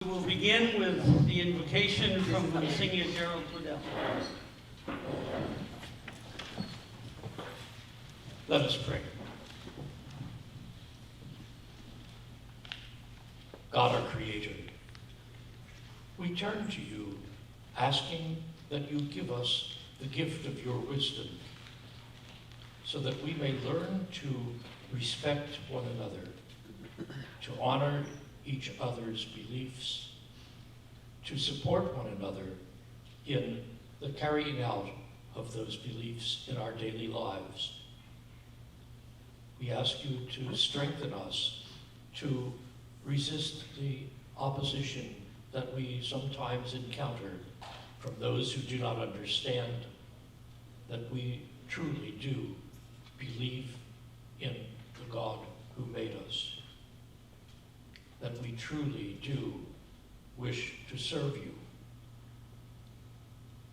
We will begin with the invocation from Monsignor Gerald Claudel. Let us pray. God, our Creator, we turn to you, asking that you give us the gift of your wisdom, so that we may learn to respect one another, to honor each other's beliefs, to support one another in the carrying out of those beliefs in our daily lives. We ask you to strengthen us to resist the opposition that we sometimes encounter from those who do not understand that we truly do believe in the God who made us, that we truly do wish to serve you.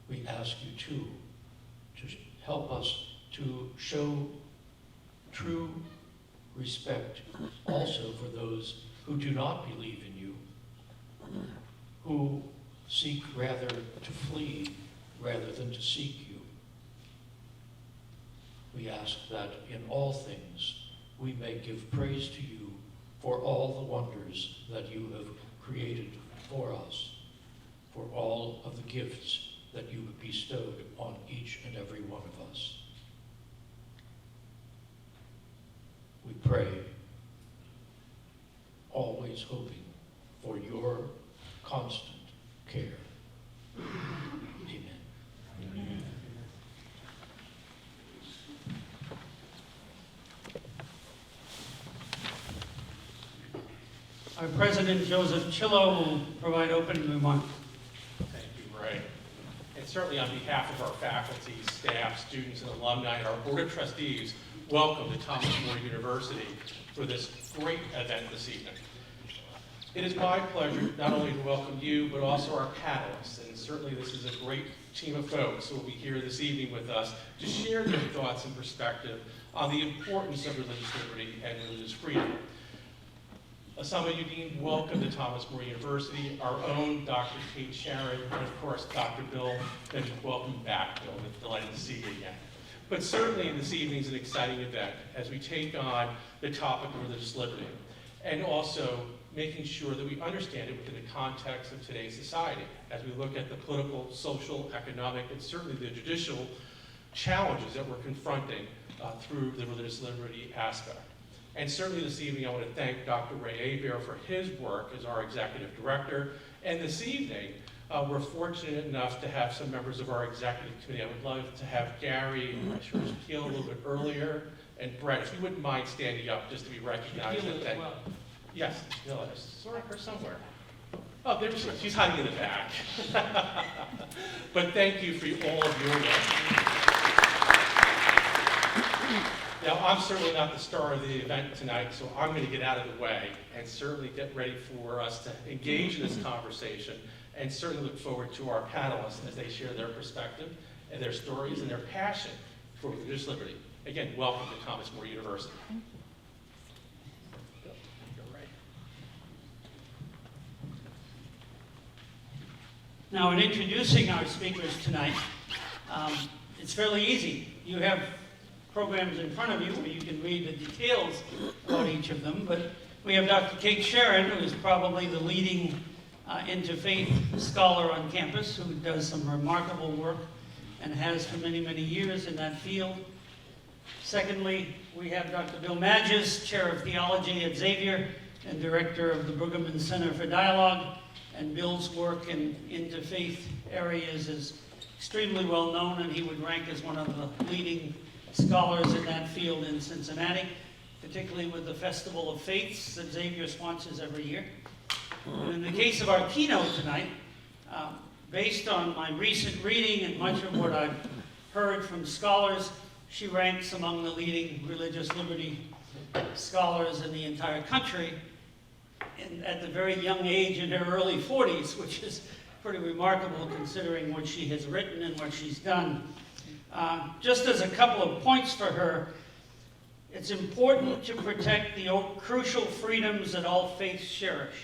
We ask you too to help us to show true respect also for those who do not believe in you, who seek rather to flee rather than to seek you. We ask that in all things we may give praise to you for all the wonders that you have created for us, for all of the gifts that you have bestowed on each and every one of us. We pray, always hoping for your constant care. Amen. Amen. Our President, Joseph Chillo, will provide opening remarks. Thank you, Ray. And certainly on behalf of our faculty, staff, students, and alumni, and our Board of Trustees, welcome to Thomas More University for this great event this evening. It is my pleasure not only to welcome you, but also our panelists. And certainly this is a great team of folks who will be here this evening with us to share their thoughts and perspective on the importance of religious liberty and religious freedom. Asma Uddin, welcome to Thomas More University. Our own Dr. Kate Sharon, and of course Dr. Bill, and welcome back, Bill. We're delighted to see you again. But certainly this evening is an exciting event as we take on the topic of religious liberty, and also making sure that we understand it within the context of today's society as we look at the political, social, economic, and certainly the judicial challenges that we're confronting through the religious liberty aspect. And certainly this evening I want to thank Dr. Ray Abear for his work as our executive director. And this evening we're fortunate enough to have some members of our executive committee. I would love to have Gary and Peel a little bit earlier, and Brett, if you wouldn't mind standing up just to be recognized. Well. Yes, Sheila, I saw her somewhere. Oh, there she is. She's hiding in the back. But thank you for all of your work. Now, I'm certainly not the star of the event tonight, so I'm going to get out of the way and certainly get ready for us to engage in this conversation, and certainly look forward to our panelists as they share their perspective and their stories and their passion for religious liberty. Again, welcome to Thomas More University. Now, in introducing our speakers tonight, it's fairly easy. You have programs in front of you where you can read the details about each of them, but we have Dr. Kate Sharon, who is probably the leading interfaith scholar on campus, who does some remarkable work and has for many, many years in that field. Secondly, we have Dr. Bill Madges, Chair of Theology at Xavier and Director of the Brueggemann Center for Dialogue, and Bill's work in interfaith areas is extremely well known, and he would rank as one of the leading scholars in that field in Cincinnati, particularly with the Festival of Faiths that Xavier sponsors every year. And in the case of our keynote tonight, based on my recent reading and much of what I've heard from scholars, she ranks among the leading religious liberty scholars in the entire country, and at the very young age, in her early 40s, which is pretty remarkable considering what she has written and what she's done. Just as a couple of points for her, it's important to protect the crucial freedoms that all faiths cherish.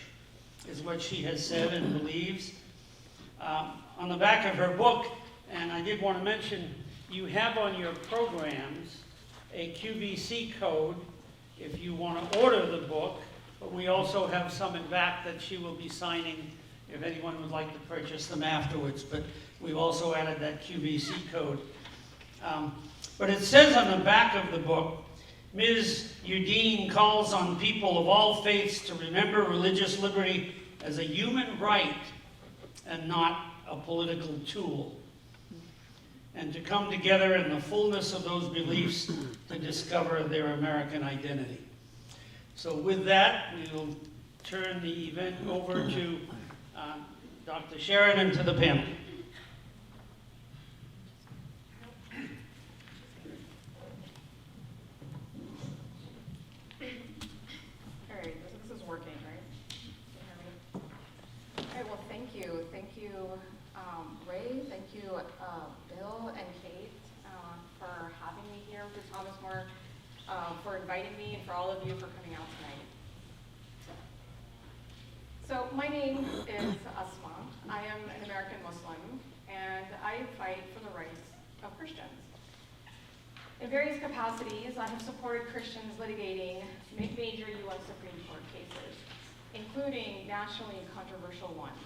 is what she has said and believes. On the back of her book, and I did want to mention, you have on your programs a QVC code if you want to order the book, but we also have some in back that she will be signing if anyone would like to purchase them afterwards. But we've also added that QVC code. But it says on the back of the book, Ms. Uddin calls on people of all faiths to remember religious liberty as a human right and not a political tool, and to come together in the fullness of those beliefs to discover their American identity. So with that, we will turn the event over to Dr. Sharon and to the panel. All right, this is working, right? All right, well, thank you. Thank you, Ray. Thank you, Bill and Kate, for having me here with Thomas More, for inviting me, and for all of you for coming out tonight. So my name is Asma. I am an American Muslim, and I fight for the rights of Christians. In various capacities, I have supported Christians litigating major U.S. Supreme Court cases, including nationally controversial ones,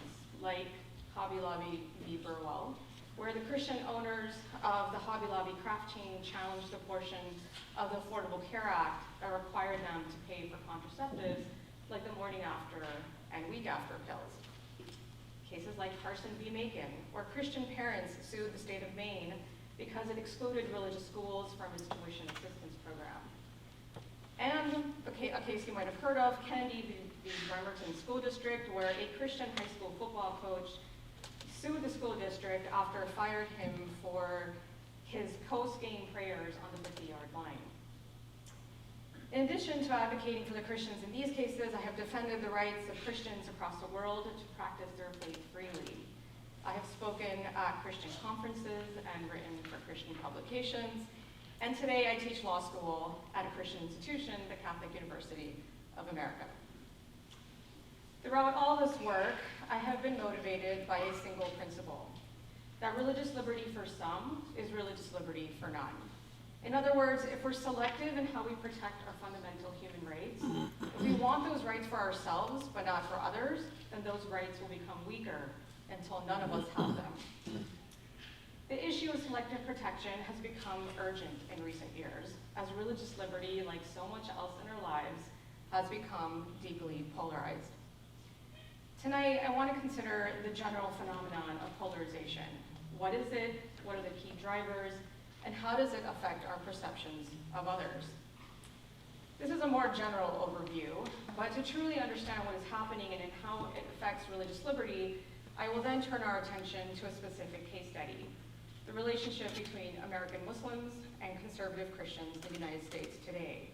like Hobby Lobby v. Burwell, where the Christian owners of the Hobby Lobby craft chain challenged the portion of the Affordable Care Act that required them to pay for contraceptives like the morning after and week after pills. Cases like Carson v. Macon, where Christian parents sued the state of Maine because it excluded religious schools from its tuition assistance program. And a case you might have heard of, Kennedy v. Bremerton School District, where a Christian high school football coach sued the school district after it fired him for his post-game prayers on the 50-yard line. In addition to advocating for the Christians in these cases, I have defended the rights of Christians across the world to practice their faith freely. I have spoken at Christian conferences and written for Christian publications, and today I teach law school at a Christian institution, the Catholic University of America. Throughout all this work, I have been motivated by a single principle, that religious liberty for some is religious liberty for none. In other words, if we're selective in how we protect our fundamental human rights, if we want those rights for ourselves but not for others, then those rights will become weaker until none of us have them. The issue of selective protection has become urgent in recent years, as religious liberty, like so much else in our lives, has become deeply polarized. Tonight, I want to consider the general phenomenon of polarization. What is it? What are the key drivers? And how does it affect our perceptions of others? This is a more general overview, but to truly understand what is happening and how it affects religious liberty, I will then turn our attention to a specific case study, the relationship between American Muslims and conservative Christians in the United States today.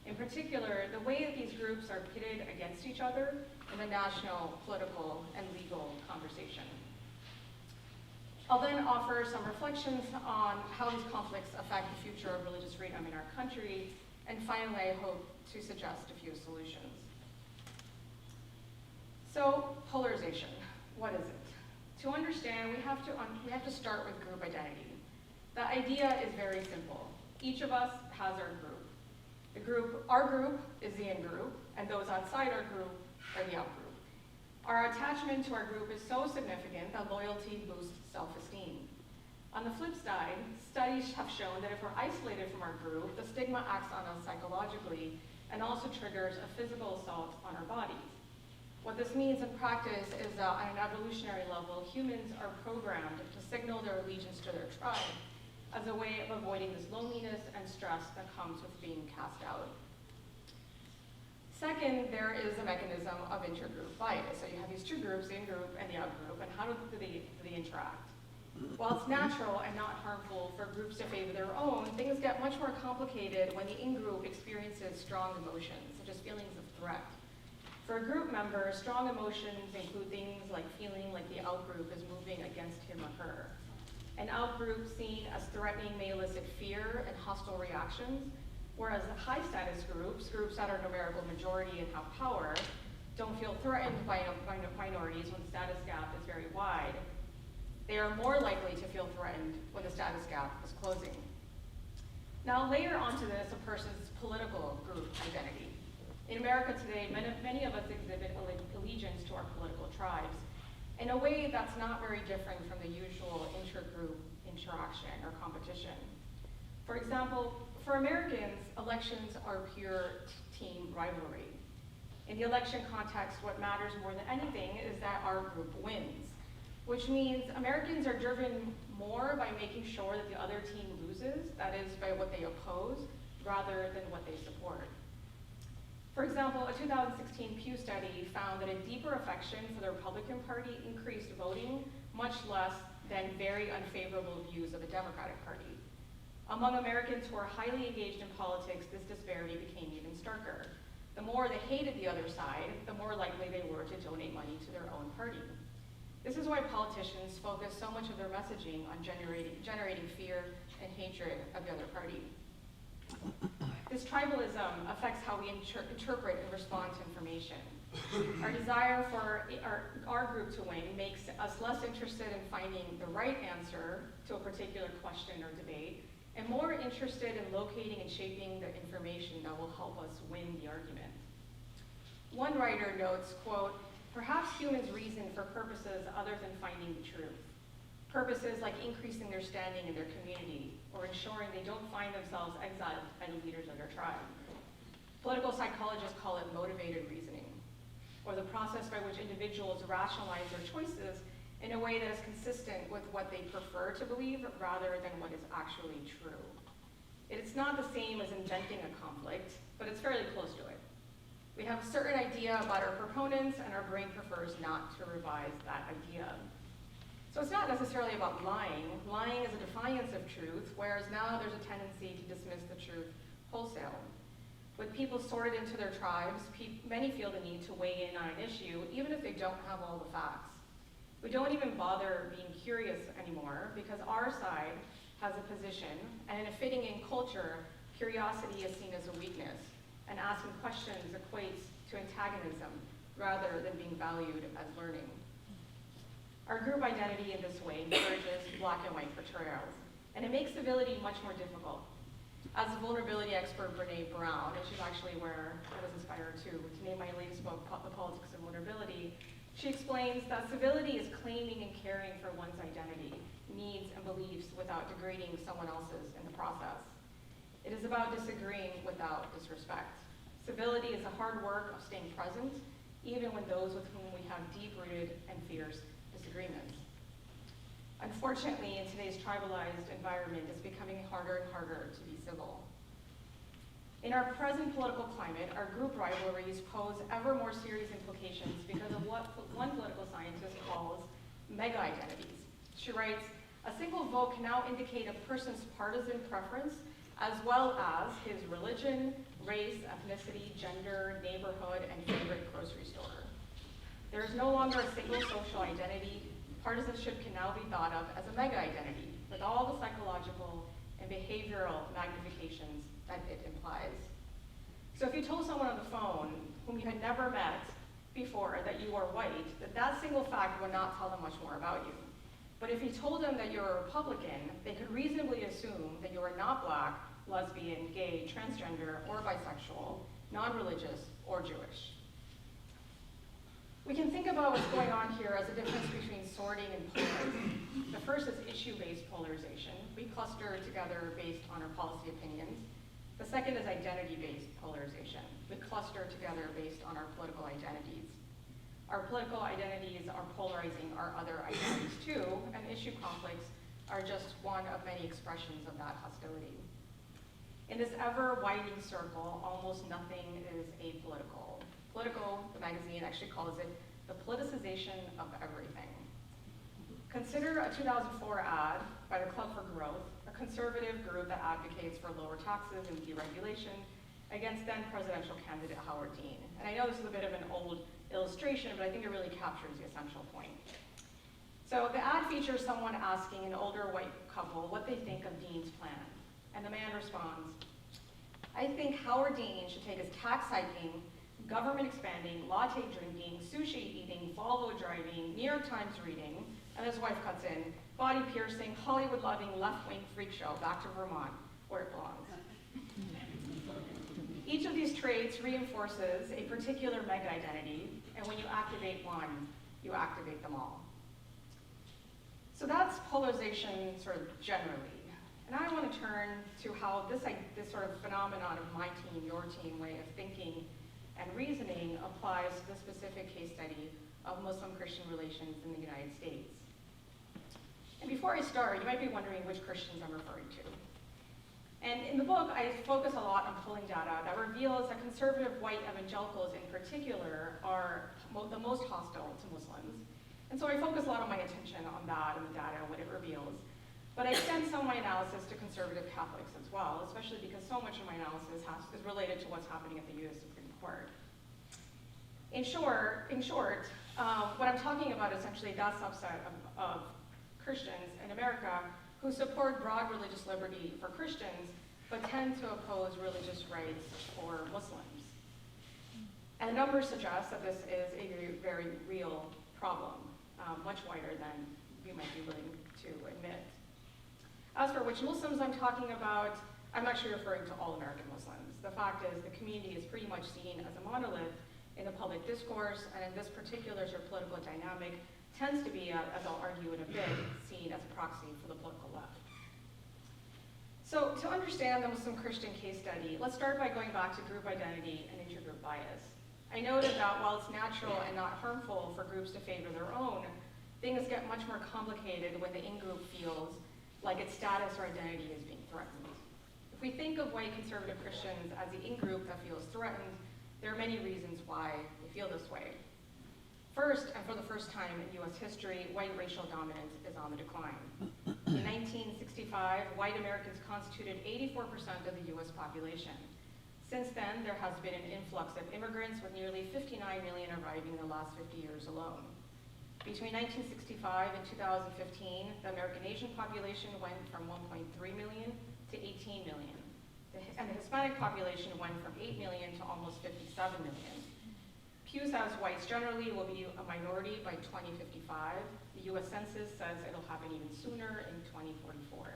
In particular, the way that these groups are pitted against each other in the national, political, and legal conversation. I'll then offer some reflections on how these conflicts affect the future of religious freedom in our country, and finally, I hope to suggest a few solutions. So, polarization, what is it? To understand, we have to start with group identity. The idea is very simple. Each of us has our group. Our group is the in-group, and those outside our group are the out-group. Our attachment to our group is so significant that loyalty boosts self-esteem. On the flip side, studies have shown that if we're isolated from our group, the stigma acts on us psychologically and also triggers a physical assault on our bodies. What this means in practice is that on an evolutionary level, humans are programmed to signal their allegiance to their tribe as a way of avoiding this loneliness and stress that comes with being cast out. Second, there is a mechanism of intergroup bias. So you have these two groups, the in-group and the out-group, and how do they interact? While it's natural and not harmful for groups to favor their own, things get much more complicated when the in-group experiences strong emotions, such as feelings of threat. For a group member, strong emotions include things like feeling like the out-group is moving against him or her. An out-group seen as threatening may elicit fear and hostile reactions, whereas the high-status groups that are numerical majority and have power, don't feel threatened by minorities when the status gap is very wide. They are more likely to feel threatened when the status gap is closing. Now layer onto this a person's political group identity. In America today, many of us exhibit allegiance to our political tribes in a way that's not very different from the usual intergroup interaction or competition. For example, for Americans, elections are pure team rivalry. In the election context, what matters more than anything is that our group wins, which means Americans are driven more by making sure that the other team loses, that is, by what they oppose, rather than what they support. For example, a 2016 Pew study found that a deeper affection for the Republican Party increased voting much less than very unfavorable views of the Democratic Party. Among Americans who are highly engaged in politics, this disparity became even starker. The more they hated the other side, the more likely they were to donate money to their own party. This is why politicians focus so much of their messaging on generating fear and hatred of the other party. This tribalism affects how we interpret and respond to information. Our desire for our group to win makes us less interested in finding the right answer to a particular question or debate, and more interested in locating and shaping the information that will help us win the argument. One writer notes, quote, "Perhaps humans reason for purposes other than finding the truth. Purposes like increasing their standing in their community or ensuring they don't find themselves exiled by the leaders of their tribe. Political psychologists call it motivated reasoning, or the process by which individuals rationalize their choices in a way that is consistent with what they prefer to believe rather than what is actually true. It's not the same as inventing a conflict, but it's fairly close to it. We have a certain idea about our proponents, and our brain prefers not to revise that idea. So it's not necessarily about lying. Lying is a defiance of truth, whereas now there's a tendency to dismiss the truth wholesale. With people sorted into their tribes, many feel the need to weigh in on an issue, even if they don't have all the facts. We don't even bother being curious anymore because our side has a position, and in a fitting-in culture, curiosity is seen as a weakness, and asking questions equates to antagonism rather than being valued as learning. Our group identity in this way encourages black and white portrayals, and it makes civility much more difficult. As a vulnerability expert, Brene Brown, and she's actually where I was inspired to name my latest book, The Politics of Vulnerability, she explains that civility is claiming and caring for one's identity, needs, and beliefs without degrading someone else's in the process. It is about disagreeing without disrespect. Civility is the hard work of staying present, even when those with whom we have deep-rooted and fierce disagreements. Unfortunately, in today's tribalized environment, it's becoming harder and harder to be civil. In our present political climate, our group rivalries pose ever more serious implications because of what one political scientist calls mega-identities. She writes, "A single vote can now indicate a person's partisan preference as well as his religion, race, ethnicity, gender, neighborhood, and favorite grocery store. There is no longer a single social identity. Partisanship can now be thought of as a mega-identity, with all the psychological and behavioral magnifications that it implies." So if you told someone on the phone whom you had never met before that you are white, that single fact would not tell them much more about you. But if you told them that you're a Republican, they could reasonably assume that you are not black, lesbian, gay, transgender, or bisexual, non-religious, or Jewish. We can think about what's going on here as a difference between sorting and polarizing. The first is issue-based polarization. We cluster together based on our policy opinions. The second is identity-based polarization. We cluster together based on our political identities. Our political identities are polarizing our other identities too, and issue conflicts are just one of many expressions of that hostility. In this ever-widening circle, almost nothing is apolitical. Political, the magazine actually calls it the politicization of everything. Consider a 2004 ad by the Club for Growth, a conservative group that advocates for lower taxes and deregulation against then presidential candidate Howard Dean. And I know this is a bit of an old illustration, but I think it really captures the essential point. So the ad features someone asking an older white couple what they think of Dean's plan. And the man responds, "I think Howard Dean should take his tax hiking government expanding, latte drinking, sushi eating, Volvo driving, New York Times reading, and his wife cuts in, body piercing, Hollywood loving, left-wing freak show, back to Vermont, where it belongs. Each of these traits reinforces a particular mega-identity, and when you activate one, you activate them all. So that's polarization sort of generally. And I want to turn to how this sort of phenomenon of my team, your team way of thinking and reasoning applies to the specific case study of Muslim-Christian relations in the United States. And before I start, you might be wondering which Christians I'm referring to. And in the book, I focus a lot on pulling data that reveals that conservative white evangelicals in particular are the most hostile to Muslims. And so I focus a lot of my attention on that and the data and what it reveals. But I extend some of my analysis to conservative Catholics as well, especially because so much of my analysis is related to what's happening at the U.S. Supreme Court. In short, what I'm talking about is essentially that subset of Christians in America who support broad religious liberty for Christians, but tend to oppose religious rights for Muslims. And the numbers suggest that this is a very real problem, much wider than you might be willing to admit. As for which Muslims I'm talking about, I'm actually referring to all American Muslims. The fact is the community is pretty much seen as a monolith in the public discourse, and in this particular sort of political dynamic, tends to be, as I'll argue in a bit, seen as a proxy for the political left. So to understand the Muslim-Christian case study, let's start by going back to group identity and intergroup bias. I noted that while it's natural and not harmful for groups to favor their own, things get much more complicated when the in-group feels like its status or identity is being threatened. If we think of white conservative Christians as the in-group that feels threatened, there are many reasons why they feel this way. First, and for the first time in US history, white racial dominance is on the decline. In 1965, white Americans constituted 84% of the US population. Since then, there has been an influx of immigrants, with nearly 59 million arriving in the last 50 years alone. Between 1965 and 2015, the American Asian population went from 1.3 million to 18 million. And the Hispanic population went from 8 million to almost 57 million. Pew says whites generally will be a minority by 2055. The US Census says it'll happen even sooner in 2044.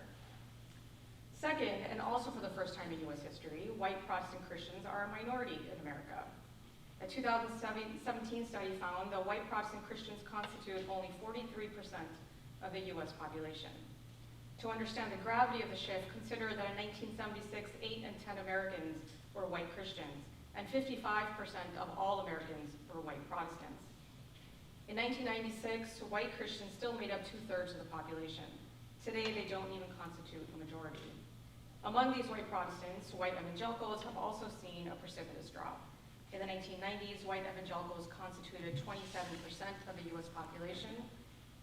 Second, and also for the first time in US history, white Protestant Christians are a minority in America. A 2017 study found that white Protestant Christians constitute only 43% of the US population. To understand the gravity of the shift, consider that in 1976, 8 in 10 Americans were white Christians, and 55% of all Americans were white Protestants. In 1996, white Christians still made up 2/3 of the population. Today, they don't even constitute a majority. Among these white Protestants, white evangelicals have also seen a precipitous drop. In the 1990s, white evangelicals constituted 27% of the US population,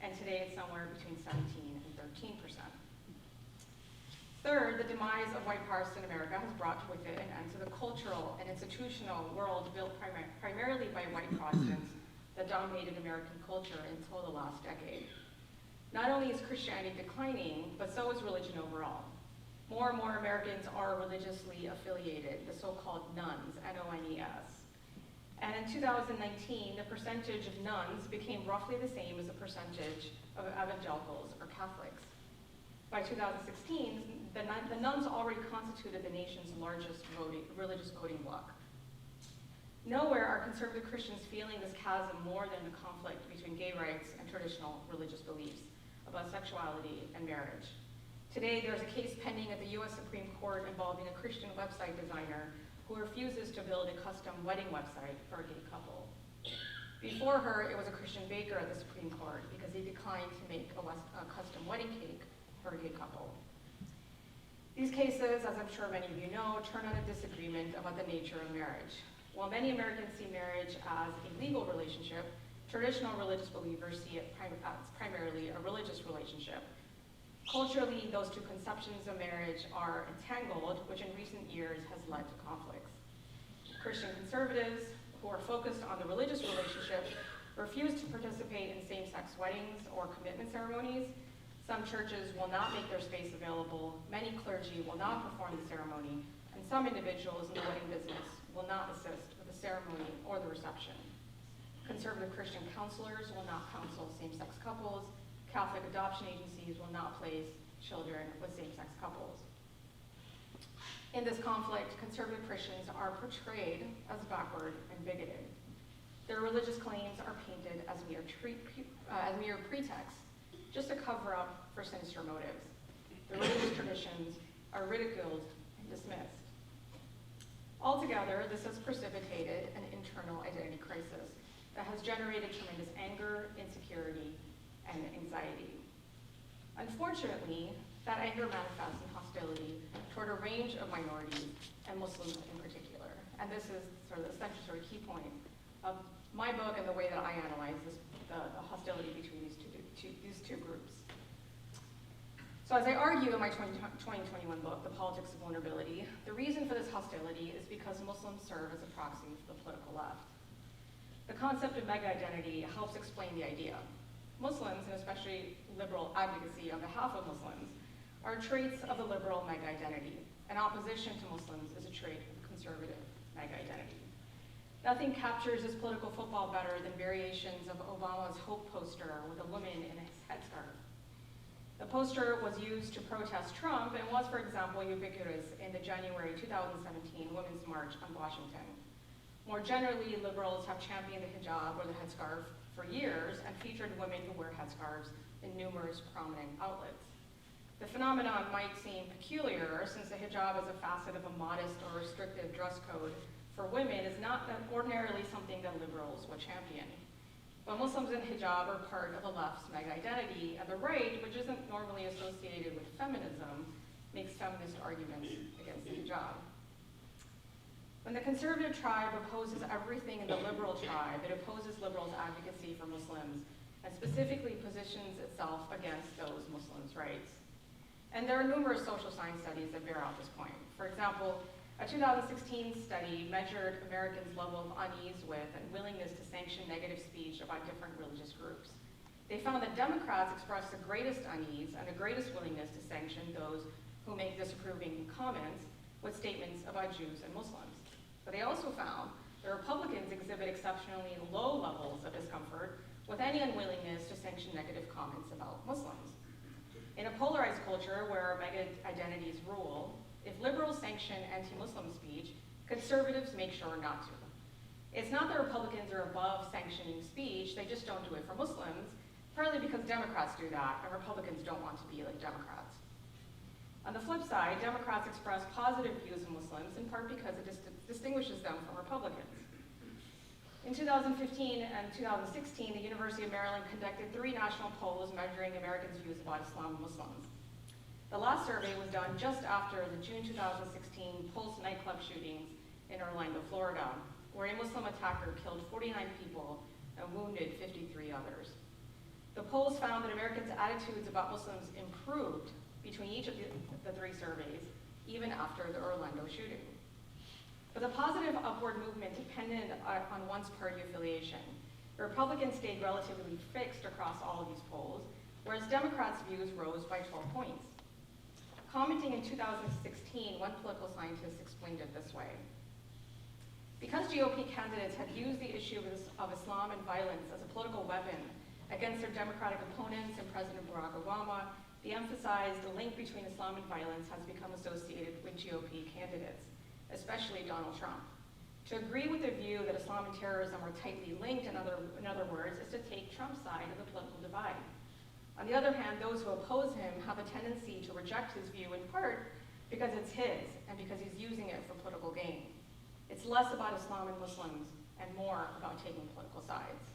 and today it's somewhere between 17 and 13%. Third, the demise of white Protestant America has brought with it an end to the cultural and institutional world built primarily by white Protestants that dominated American culture until the last decade. Not only is Christianity declining, but so is religion overall. More and more Americans are religiously affiliated, the so-called nuns, N-O-N-E-S. And in 2019, the percentage of nuns became roughly the same as the percentage of evangelicals or Catholics. By 2016, the nuns already constituted the nation's largest religious voting bloc. Nowhere are conservative Christians feeling this chasm more than the conflict between gay rights and traditional religious beliefs about sexuality and marriage. Today, there's a case pending at the US Supreme Court involving a Christian website designer who refuses to build a custom wedding website for a gay couple. Before her, it was a Christian baker at the Supreme Court because he declined to make a custom wedding cake for a gay couple. These cases, as I'm sure many of you know, turn on a disagreement about the nature of marriage. While many Americans see marriage as a legal relationship, traditional religious believers see it as primarily a religious relationship. Culturally, those two conceptions of marriage are entangled, which in recent years has led to conflicts. Christian conservatives, who are focused on the religious relationship, refuse to participate in same-sex weddings or commitment ceremonies. Some churches will not make their space available, many clergy will not perform the ceremony, and some individuals in the wedding business will not assist with the ceremony or the reception. Conservative Christian counselors will not counsel same-sex couples. Catholic adoption agencies will not place children with same-sex couples. In this conflict, conservative Christians are portrayed as backward and bigoted. Their religious claims are painted as mere pretexts, just a cover-up for sinister motives. The religious traditions are ridiculed and dismissed. Altogether, this has precipitated an internal identity crisis that has generated tremendous anger, insecurity, and anxiety. Unfortunately, that anger manifests in hostility toward a range of minorities, and Muslims in particular. And this is sort of the central key point of my book and the way that I analyze the hostility between these two groups. So as I argue in my 2021 book, The Politics of Vulnerability, the reason for this hostility is because Muslims serve as a proxy for the political left. The concept of mega-identity helps explain the idea. Muslims, and especially liberal advocacy on behalf of Muslims, are traits of the liberal mega-identity, and opposition to Muslims is a trait of conservative mega-identity. Nothing captures this political football better than variations of Obama's Hope poster with a woman in a headscarf. The poster was used to protest Trump and was, for example, ubiquitous in the January 2017 Women's March on Washington. More generally, liberals have championed the hijab or the headscarf for years and featured women who wear headscarves in numerous prominent outlets. The phenomenon might seem peculiar since the hijab as a facet of a modest or restrictive dress code for women is not ordinarily something that liberals would champion. But Muslims in hijab are part of the left's mega-identity, and the right, which isn't normally associated with feminism, makes feminist arguments against the hijab. When the conservative tribe opposes everything in the liberal tribe, it opposes liberals' advocacy for Muslims, and specifically positions itself against those Muslims' rights. And there are numerous social science studies that bear out this point. For example, a 2016 study measured Americans' level of unease with and willingness to sanction negative speech about different religious groups. They found that Democrats express the greatest unease and the greatest willingness to sanction those who make disapproving comments with statements about Jews and Muslims. But they also found that Republicans exhibit exceptionally low levels of discomfort with any unwillingness to sanction negative comments about Muslims. In a polarized culture where mega-identities rule, if liberals sanction anti-Muslim speech, conservatives make sure not to. It's not that Republicans are above sanctioning speech, they just don't do it for Muslims, partly because Democrats do that, and Republicans don't want to be like Democrats. On the flip side, Democrats express positive views of Muslims, in part because it distinguishes them from Republicans. In 2015 and 2016, the University of Maryland conducted 3 national polls measuring Americans' views about Islam and Muslims. The last survey was done just after the June 2016 Pulse nightclub shootings in Orlando, Florida, where a Muslim attacker killed 49 people and wounded 53 others. The polls found that Americans' attitudes about Muslims improved between each of the 3 surveys, even after the Orlando shooting. But the positive upward movement depended on one's party affiliation. The Republicans stayed relatively fixed across all of these polls, whereas Democrats' views rose by 12 points. Commenting in 2016, one political scientist explained it this way. Because GOP candidates had used the issue of Islam and violence as a political weapon against their Democratic opponents and President Barack Obama, they emphasized the link between Islam and violence has become associated with GOP candidates, especially Donald Trump. To agree with the view that Islam and terrorism are tightly linked, in other words, is to take Trump's side of the political divide. On the other hand, those who oppose him have a tendency to reject his view in part because it's his and because he's using it for political gain. It's less about Islam and Muslims and more about taking political sides.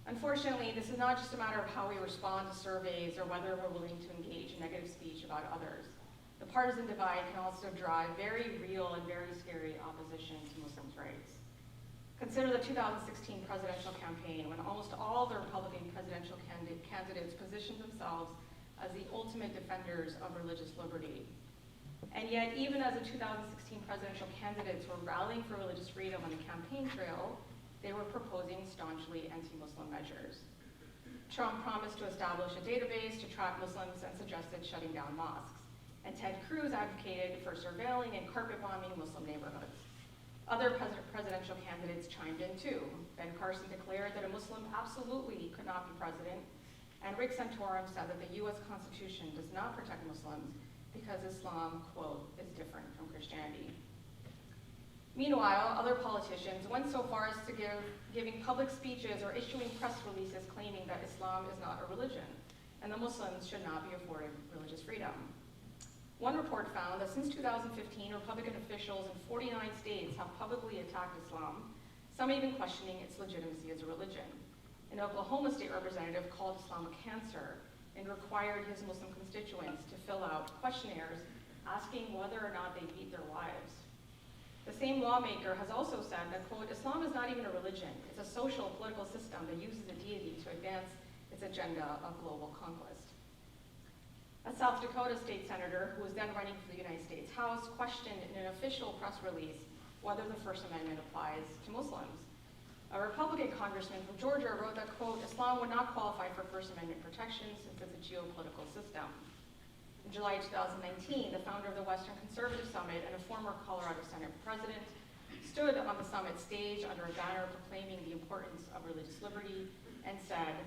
Unfortunately, this is not just a matter of how we respond to surveys or whether we're willing to engage in negative speech about others. The partisan divide can also drive very real and very scary opposition to Muslims' rights. Consider the 2016 presidential campaign, when almost all the Republican presidential candidates positioned themselves as the ultimate defenders of religious liberty. And yet, even as the 2016 presidential candidates were rallying for religious freedom on the campaign trail, they were proposing staunchly anti-Muslim measures. Trump promised to establish a database to track Muslims and suggested shutting down mosques. And Ted Cruz advocated for surveilling and carpet bombing Muslim neighborhoods. Other presidential candidates chimed in too. Ben Carson declared that a Muslim absolutely could not be president, and Rick Santorum said that the US Constitution does not protect Muslims because Islam, quote, is different from Christianity. Meanwhile, other politicians went so far as to giving public speeches or issuing press releases claiming that Islam is not a religion, and the Muslims should not be afforded religious freedom. One report found that since 2015, Republican officials in 49 states have publicly attacked Islam, some even questioning its legitimacy as a religion. An Oklahoma state representative called Islam a cancer and required his Muslim constituents to fill out questionnaires asking whether or not they beat their wives. The same lawmaker has also said that, quote, Islam is not even a religion. It's a social political system that uses a deity to advance its agenda of global conquest. A South Dakota state senator, who was then running for the United States House, questioned in an official press release whether the First Amendment applies to Muslims. A Republican congressman from Georgia wrote that, quote, Islam would not qualify for First Amendment protection since it's a geopolitical system. In July 2019, the founder of the Western Conservative Summit and a former Colorado Senate president stood on the summit stage under a banner proclaiming the importance of religious liberty and said,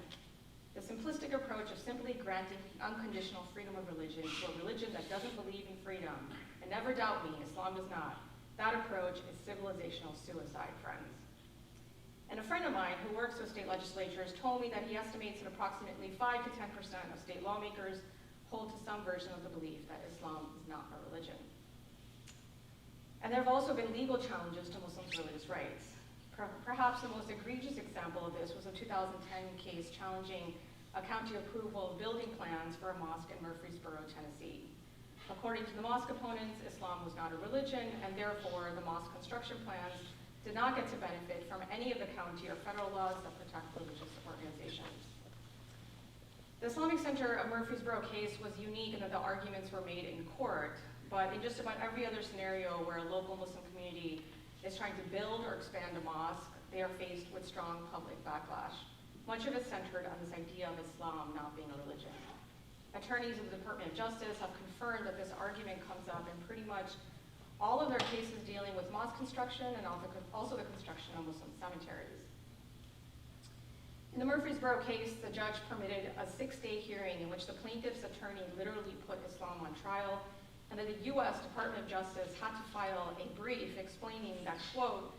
the simplistic approach of simply granting unconditional freedom of religion to a religion that doesn't believe in freedom, and never doubt me, Islam does not, that approach is civilizational suicide, friends. And a friend of mine who works with state legislatures told me that he estimates that approximately 5 to 10% of state lawmakers hold to some version of the belief that Islam is not a religion. And there have also been legal challenges to Muslims' religious rights. Perhaps the most egregious example of this was a 2010 case challenging a county approval of building plans for a mosque in Murfreesboro, Tennessee. According to the mosque opponents, Islam was not a religion, and therefore the mosque construction plans did not get to benefit from any of the county or federal laws that protect religious organizations. The Islamic Center of Murfreesboro case was unique in that the arguments were made in court, but in just about every other scenario where a local Muslim community is trying to build or expand a mosque, they are faced with strong public backlash. Much of it centered on this idea of Islam not being a religion. Attorneys of the Department of Justice have confirmed that this argument comes up in pretty much all of their cases dealing with mosque construction and also the construction of Muslim cemeteries. In the Murfreesboro case, the judge permitted a 6-day hearing in which the plaintiff's attorney literally put Islam on trial, and that the US Department of Justice had to file a brief explaining that, quote,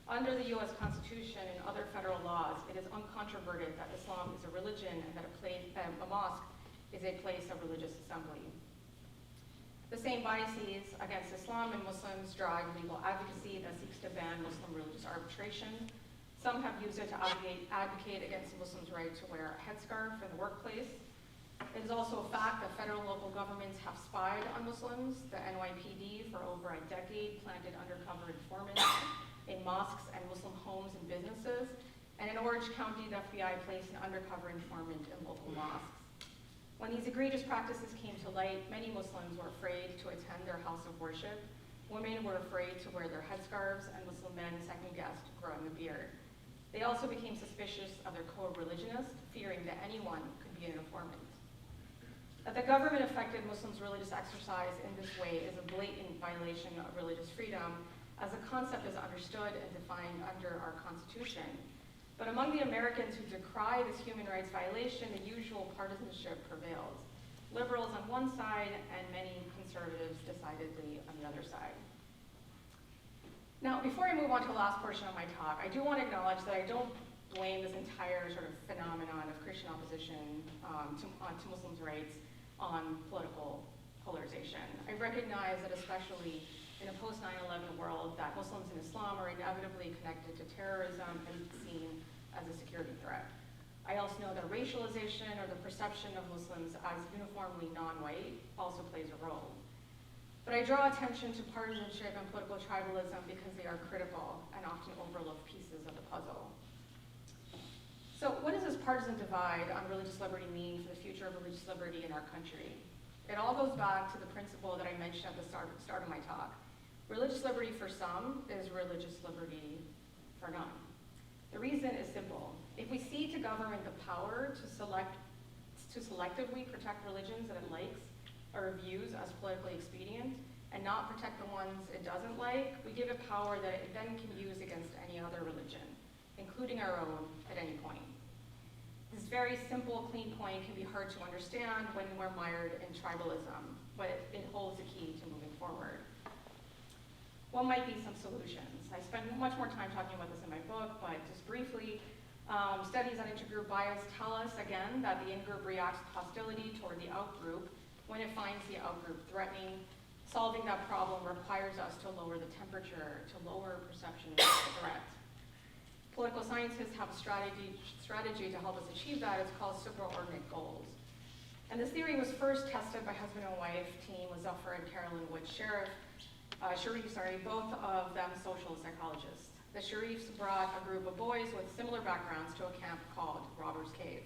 under the US Constitution and other federal laws, it is uncontroverted that Islam is a religion and that a mosque is a place of religious assembly. The same biases against Islam and Muslims drive legal advocacy that seeks to ban Muslim religious arbitration. Some have used it to advocate against Muslims' right to wear a headscarf in the workplace. It is also a fact that federal and local governments have spied on Muslims. The NYPD, for over a decade, planted undercover informants in mosques and Muslim homes and businesses. And in Orange County, the FBI placed an undercover informant in local mosques. When these egregious practices came to light, many Muslims were afraid to attend their house of worship. Women were afraid to wear their headscarves, and Muslim men second-guessed growing a beard. They also became suspicious of their co-religionists, fearing that anyone could be an informant. That the government affected Muslims' religious exercise in this way is a blatant violation of religious freedom, as the concept is understood and defined under our Constitution. But among the Americans who decry this human rights violation, the usual partisanship prevails. Liberals on one side and many conservatives decidedly on the other side. Now, before I move on to the last portion of my talk, I do want to acknowledge that I don't blame this entire sort of phenomenon of Christian opposition to Muslims' rights on political polarization. I recognize that especially in a post-9/11 world, that Muslims and Islam are inevitably connected to terrorism and seen as a security threat. I also know that racialization or the perception of Muslims as uniformly non-white also plays a role. But I draw attention to partisanship and political tribalism because they are critical and often overlooked pieces of the puzzle. So what does this partisan divide on religious liberty mean for the future of religious liberty in our country? It all goes back to the principle that I mentioned at the start of my talk. Religious liberty for some is religious liberty for none. The reason is simple. If we cede to government the power to selectively protect religions that it likes or views as politically expedient, and not protect the ones it doesn't like, we give it power that it then can use against any other religion, including our own at any point. This very simple, clean point can be hard to understand when we're mired in tribalism, but it holds the key to moving forward. What might be some solutions? I spend much more time talking about this in my book, but just briefly, studies on intergroup bias tell us, again, that the in-group reacts with hostility toward the out-group when it finds the out-group threatening. Solving that problem requires us to lower the temperature, to lower perception of the threat. Political scientists have a strategy to help us achieve that. It's called supraordinate goals. And this theory was first tested by husband and wife team with Zuffer and Carolyn Wood Sharif, both of them social psychologists. The Sharifs brought a group of boys with similar backgrounds to a camp called Robbers Cave.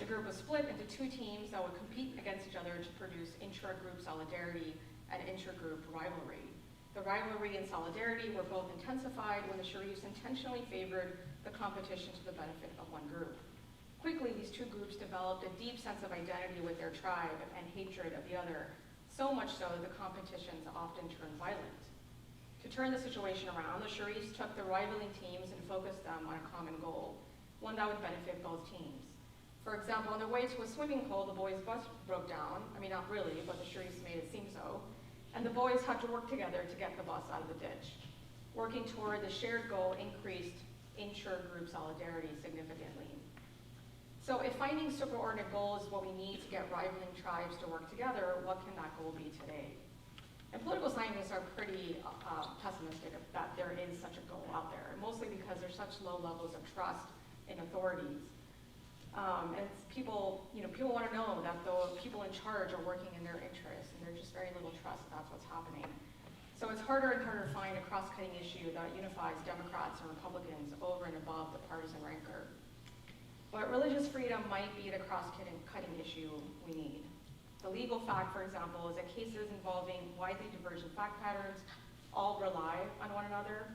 The group was split into two teams that would compete against each other to produce intra-group solidarity and intra-group rivalry. The rivalry and solidarity were both intensified when the Sharifs intentionally favored the competition to the benefit of one group. Quickly, these two groups developed a deep sense of identity with their tribe and hatred of the other, so much so that the competitions often turned violent. To turn the situation around, the Sharifs took the rivaling teams and focused them on a common goal, one that would benefit both teams. For example, on their way to a swimming pool, the boys' bus broke down. I mean, not really, but the Sharifs made it seem so. And the boys had to work together to get the bus out of the ditch. Working toward the shared goal increased intra-group solidarity significantly. So if finding supraordinate goals is what we need to get rivaling tribes to work together, what can that goal be today? And political scientists are pretty pessimistic that there is such a goal out there, mostly because there's such low levels of trust in authorities. And people want to know that the people in charge are working in their interests, and there's just very little trust that that's what's happening. So it's harder and harder to find a cross-cutting issue that unifies Democrats and Republicans over and above the partisan rancor. But religious freedom might be the cross-cutting issue we need. The legal fact, for example, is that cases involving widely divergent fact patterns all rely on one another.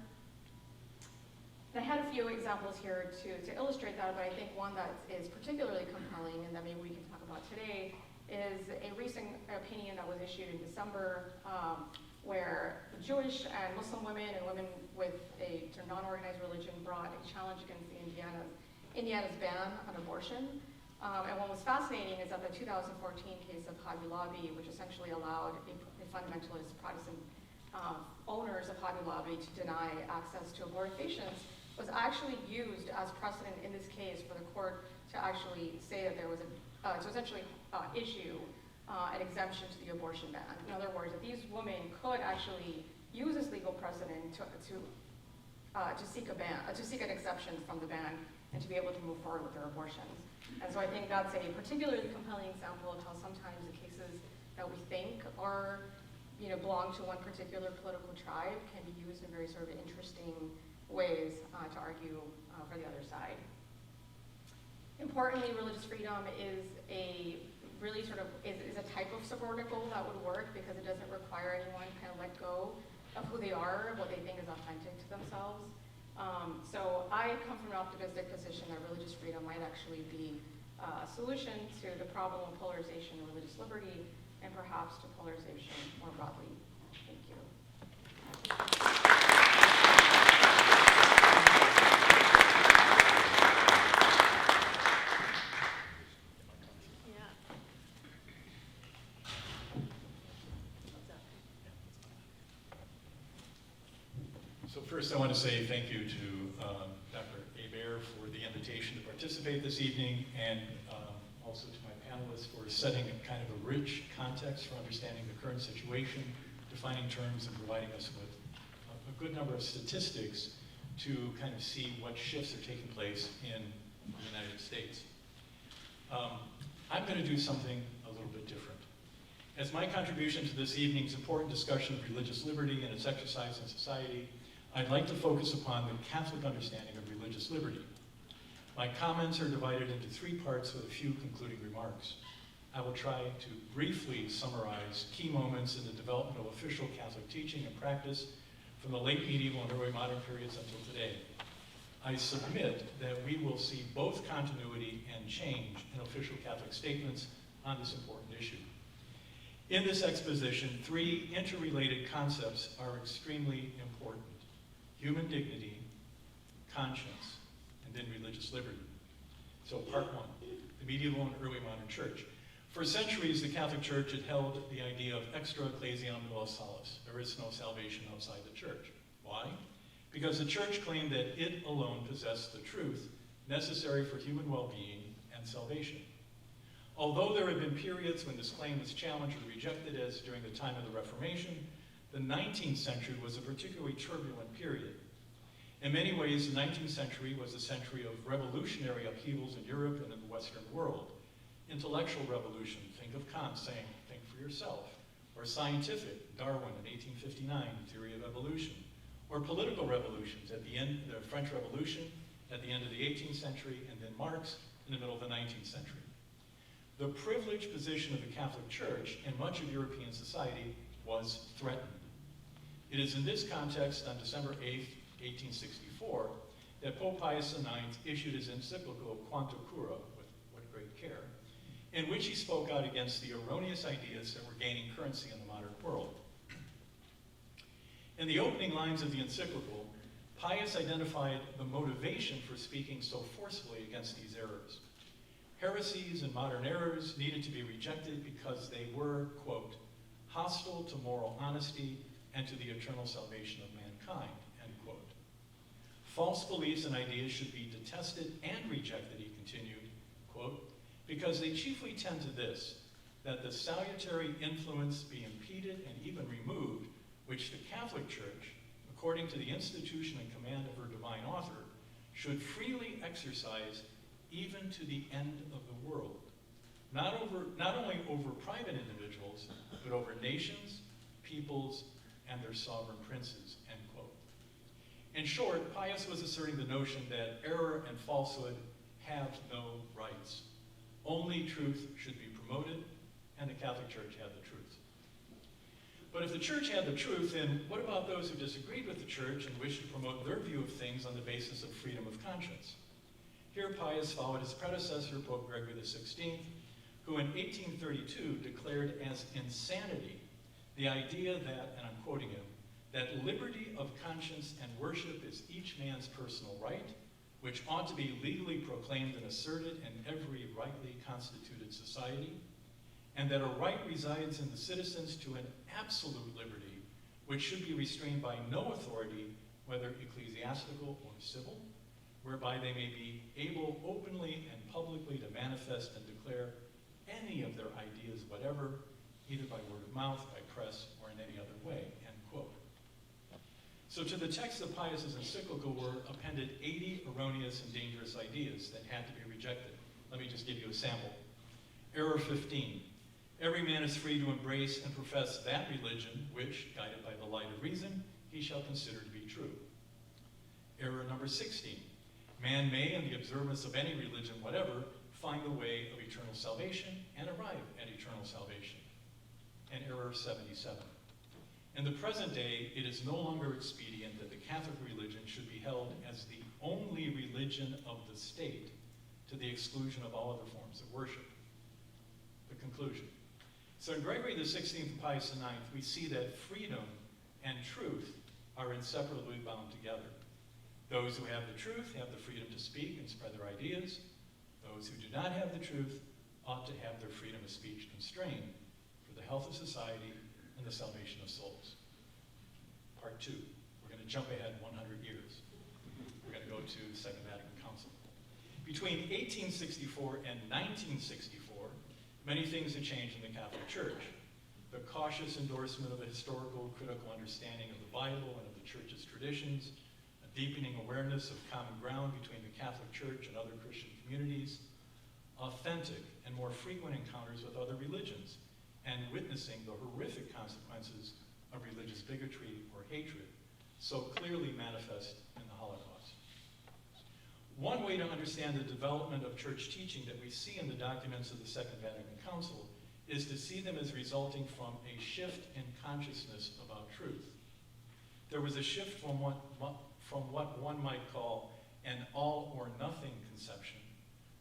And I had a few examples here to illustrate that, but I think one that is particularly compelling and that maybe we can talk about today is a recent opinion that was issued in December where Jewish and Muslim women and women with a non-organized religion brought a challenge against Indiana's ban on abortion. And what was fascinating is that the 2014 case of Hobby Lobby, which essentially allowed a fundamentalist Protestant owners of Hobby Lobby to deny access to aborted patients, was actually used as precedent in this case for the court to actually say that there was to essentially issue an exemption to the abortion ban. In other words, that these women could actually use this legal precedent to seek an exception from the ban and to be able to move forward with their abortions. And so I think that's a particularly compelling example of how sometimes the cases that we think are, belong to one particular political tribe can be used in very sort of interesting ways to argue for the other side. Importantly, religious freedom is a type of subordinate goal that would work because it doesn't require anyone to kind of let go of who they are, what they think is authentic to themselves. So I come from an optimistic position that religious freedom might actually be a solution to the problem of polarization and religious liberty, and perhaps to polarization more broadly. Thank you. So first I want to say thank you to Dr. Hebert for the invitation to participate this evening, and also to my panelists for setting a kind of a rich context for understanding the current situation, defining terms, and providing us with a good number of statistics to kind of see what shifts are taking place in the United States. I'm going to do something a little bit different. As my contribution to this evening's important discussion of religious liberty and its exercise in society, I'd like to focus upon the Catholic understanding of religious liberty. My comments are divided into three parts with a few concluding remarks. I will try to briefly summarize key moments in the development of official Catholic teaching and practice from the late medieval and early modern periods until today. I submit that we will see both continuity and change in official Catholic statements on this important issue. In this exposition, three interrelated concepts are extremely important: human dignity, conscience, and then religious liberty. So part one, the medieval and early modern church. For centuries, the Catholic Church had held the idea of extra ecclesiam nulla salus. There is no salvation outside the church. Why? Because the church claimed that it alone possessed the truth necessary for human well-being and salvation. Although there had been periods when this claim was challenged or rejected, as during the time of the Reformation, the 19th century was a particularly turbulent period. In many ways, the 19th century was a century of revolutionary upheavals in Europe and in the Western world. Intellectual revolution, think of Kant saying, think for yourself. Or scientific, Darwin in 1859, theory of evolution. Or political revolutions, at the end, the French Revolution at the end of the 18th century, and then Marx in the middle of the 19th century. The privileged position of the Catholic Church in much of European society was threatened. It is in this context, on December 8, 1864, that Pope Pius IX issued his encyclical Quanta Cura, with what great care, in which he spoke out against the erroneous ideas that were gaining currency in the modern world. In the opening lines of the encyclical, Pius identified the motivation for speaking so forcefully against these errors. Heresies and modern errors needed to be rejected because they were, quote, hostile to moral honesty and to the eternal salvation of mankind, end quote. False beliefs and ideas should be detested and rejected, he continued, quote, because they chiefly tend to this, that the salutary influence be impeded and even removed, which the Catholic Church, according to the institution and command of her divine author, should freely exercise even to the end of the world, not only over private individuals, but over nations, peoples, and their sovereign princes, end quote. In short, Pius was asserting the notion that error and falsehood have no rights. Only truth should be promoted, and the Catholic Church had the truth. But if the church had the truth, then what about those who disagreed with the church and wished to promote their view of things on the basis of freedom of conscience? Here Pius followed his predecessor, Pope Gregory XVI, who in 1832 declared as insanity the idea that, and I'm quoting him, that liberty of conscience and worship is each man's personal right, which ought to be legally proclaimed and asserted in every rightly constituted society, and that a right resides in the citizens to an absolute liberty, which should be restrained by no authority, whether ecclesiastical or civil, whereby they may be able openly and publicly to manifest and declare any of their ideas whatever, either by word of mouth, by press, or in any other way, end quote. So to the text of Pius's encyclical were appended 80 erroneous and dangerous ideas that had to be rejected. Let me just give you a sample. Error 15. Every man is free to embrace and profess that religion which, guided by the light of reason, he shall consider to be true. Error number 16. Man may, in the observance of any religion whatever, find the way of eternal salvation and arrive at eternal salvation. And error 77. In the present day, it is no longer expedient that the Catholic religion should be held as the only religion of the state to the exclusion of all other forms of worship. The conclusion. So in Gregory XVI and Pius IX, we see that freedom and truth are inseparably bound together. Those who have the truth have the freedom to speak and spread their ideas. Those who do not have the truth ought to have their freedom of speech constrained for the health of society and the salvation of souls. Part 2. We're going to jump ahead 100 years. We're going to go to the Second Vatican Council. Between 1864 and 1964, many things had changed in the Catholic Church. The cautious endorsement of a historical, critical understanding of the Bible and of the Church's traditions, a deepening awareness of common ground between the Catholic Church and other Christian communities, authentic and more frequent encounters with other religions, and witnessing the horrific consequences of religious bigotry or hatred, so clearly manifest in the Holocaust. One way to understand the development of church teaching that we see in the documents of the Second Vatican Council is to see them as resulting from a shift in consciousness about truth. There was a shift from what one might call an all or nothing conception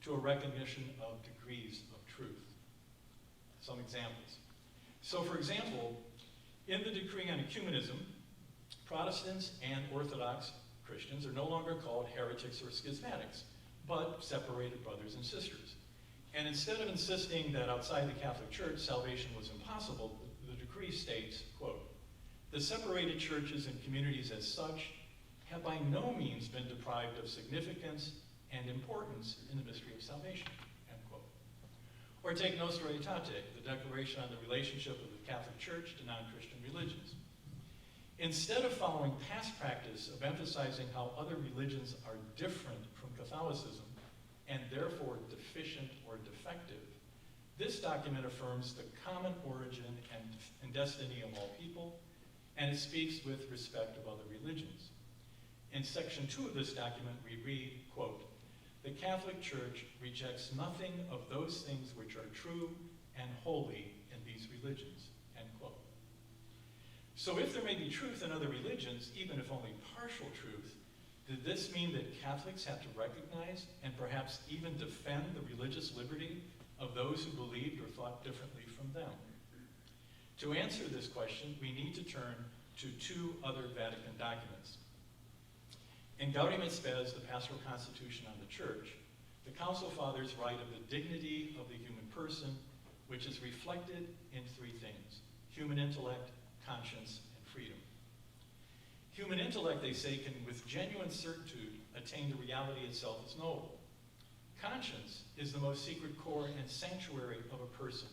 to a recognition of degrees of truth. Some examples. So for example, in the decree on ecumenism, Protestants and Orthodox Christians are no longer called heretics or schismatics, but separated brothers and sisters. And instead of insisting that outside the Catholic Church salvation was impossible, the decree states, quote, "The separated churches and communities as such have by no means been deprived of significance and importance in the mystery of salvation," end quote. Or take Nostra Aetate, the declaration on the relationship of the Catholic Church to non-Christian religions. Instead of following past practice of emphasizing how other religions are different from Catholicism and therefore deficient or defective, this document affirms the common origin and destiny of all people, and it speaks with respect of other religions. In section 2 of this document, we read, quote, "The Catholic Church rejects nothing of those things which are true and holy in these religions," end quote. So if there may be truth in other religions, even if only partial truth, did this mean that Catholics have to recognize and perhaps even defend the religious liberty of those who believed or thought differently from them? To answer this question, we need to turn to two other Vatican documents. In Gaudium et Spes, the Pastoral Constitution on the Church, the Council Fathers write of the dignity of the human person, which is reflected in three things: human intellect, conscience, and freedom. Human intellect, they say, can with genuine certitude attain the reality itself as noble. Conscience is the most secret core and sanctuary of a person.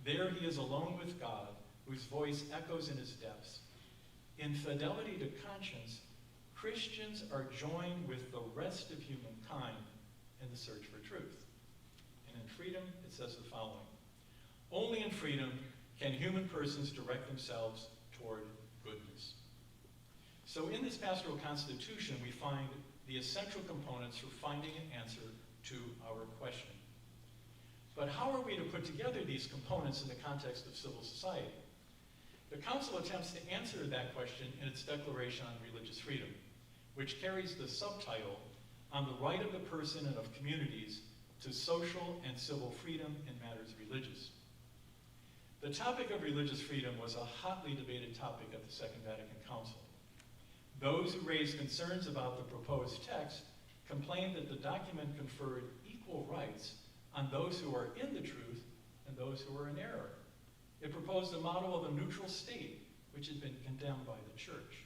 There he is alone with God, whose voice echoes in his depths. In fidelity to conscience, Christians are joined with the rest of humankind in the search for truth. And in freedom, it says the following: "Only in freedom can human persons direct themselves toward goodness." So in this pastoral constitution, we find the essential components for finding an answer to our question. But how are we to put together these components in the context of civil society? The Council attempts to answer that question in its Declaration on Religious Freedom, which carries the subtitle, "On the Right of the Person and of Communities to Social and Civil Freedom in Matters Religious." The topic of religious freedom was a hotly debated topic at the Second Vatican Council. Those who raised concerns about the proposed text complained that the document conferred equal rights on those who are in the truth and those who are in error. It proposed a model of a neutral state, which had been condemned by the Church.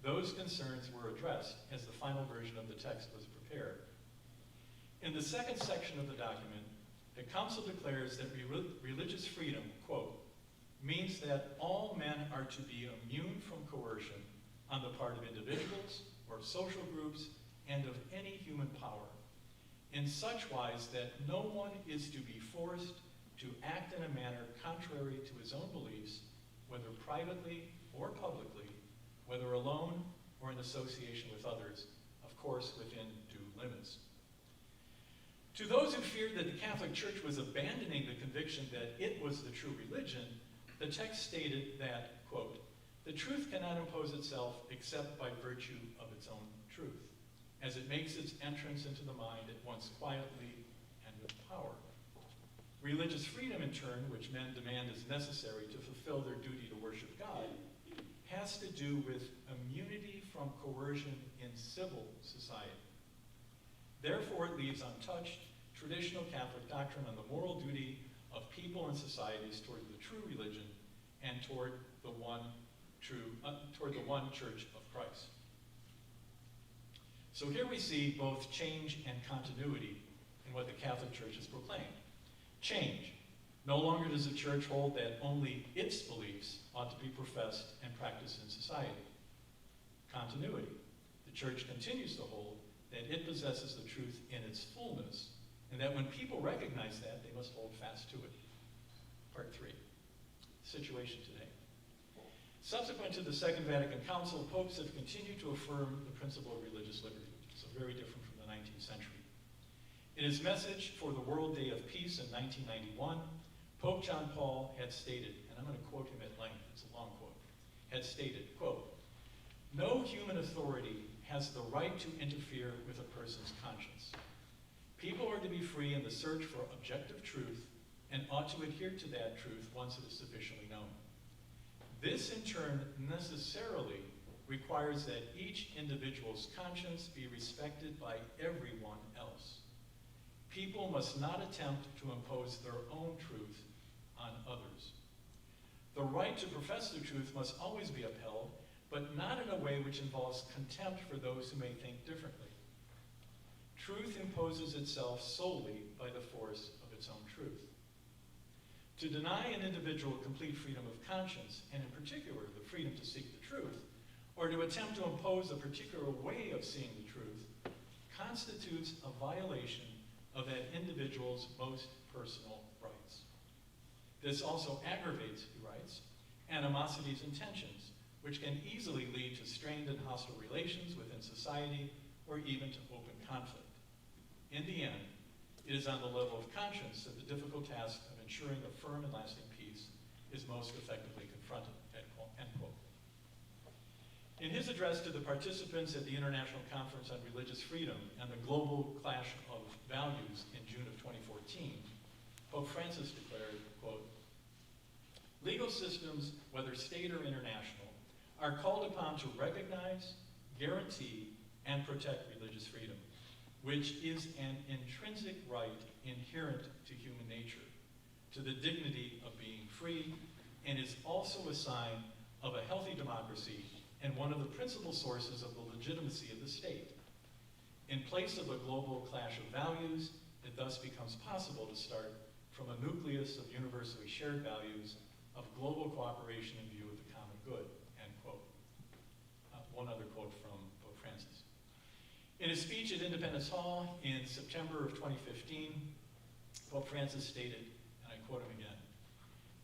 Those concerns were addressed as the final version of the text was prepared. In the second section of the document, the Council declares that religious freedom, quote, "means that all men are to be immune from coercion on the part of individuals or social groups and of any human power, in such wise that no one is to be forced to act in a manner contrary to his own beliefs, whether privately or publicly, whether alone or in association with others, of course within due limits." To those who feared that the Catholic Church was abandoning the conviction that it was the true religion, the text stated that, quote, "The truth cannot impose itself except by virtue of its own truth, as it makes its entrance into the mind at once quietly and with power." Religious freedom, in turn, which men demand is necessary to fulfill their duty to worship God, has to do with immunity from coercion in civil society. Therefore, it leaves untouched traditional Catholic doctrine on the moral duty of people and societies toward the true religion and toward the one Church of Christ. So here we see both change and continuity in what the Catholic Church has proclaimed. Change. No longer does the Church hold that only its beliefs ought to be professed and practiced in society. Continuity. The Church continues to hold that it possesses the truth in its fullness, and that when people recognize that, they must hold fast to it. Part 3, situation today. Subsequent to the Second Vatican Council, popes have continued to affirm the principle of religious liberty, so very different from the 19th century. In his message for the World Day of Peace in 1991, Pope John Paul had stated, and I'm going to quote him at length, it's a long quote, had stated, quote, "No human authority has the right to interfere with a person's conscience. People are to be free in the search for objective truth and ought to adhere to that truth once it is sufficiently known. This, in turn, necessarily requires that each individual's conscience be respected by everyone else. People must not attempt to impose their own truth on others. The right to profess the truth must always be upheld, but not in a way which involves contempt for those who may think differently. Truth imposes itself solely by the force of its own truth. To deny an individual complete freedom of conscience, and in particular the freedom to seek the truth, or to attempt to impose a particular way of seeing the truth, constitutes a violation of that individual's most personal rights. This also aggravates, he writes, animosities and tensions, which can easily lead to strained and hostile relations within society, or even to open conflict. In the end, it is on the level of conscience that the difficult task of ensuring a firm and lasting peace is most effectively confronted, end quote. In his address to the participants at the International Conference on Religious Freedom and the Global Clash of Values in June of 2014, Pope Francis declared, quote, "Legal systems, whether state or international, are called upon to recognize, guarantee, and protect religious freedom, which is an intrinsic right inherent to human nature, to the dignity of being free, and is also a sign of a healthy democracy and one of the principal sources of the legitimacy of the state. In place of a global clash of values, it thus becomes possible to start from a nucleus of universally shared values of global cooperation in view of the common good," end quote. One other quote from Pope Francis. In his speech at Independence Hall in September of 2015, Pope Francis stated, and I quote him again,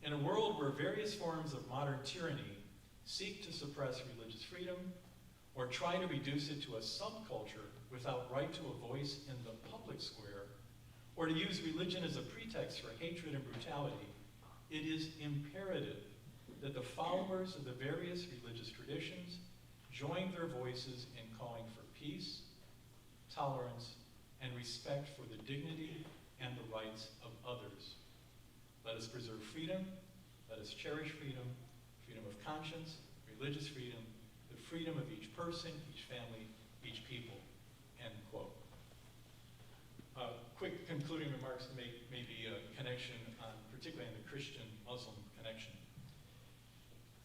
"In a world where various forms of modern tyranny seek to suppress religious freedom or try to reduce it to a subculture without right to a voice in the public square, or to use religion as a pretext for hatred and brutality, it is imperative that the followers of the various religious traditions join their voices in calling for peace, tolerance, and respect for the dignity and the rights of others. Let us preserve freedom, let us cherish freedom, freedom of conscience, religious freedom, the freedom of each person, each family, each people," end quote. Quick concluding remarks to make maybe a connection on, particularly on the Christian-Muslim connection.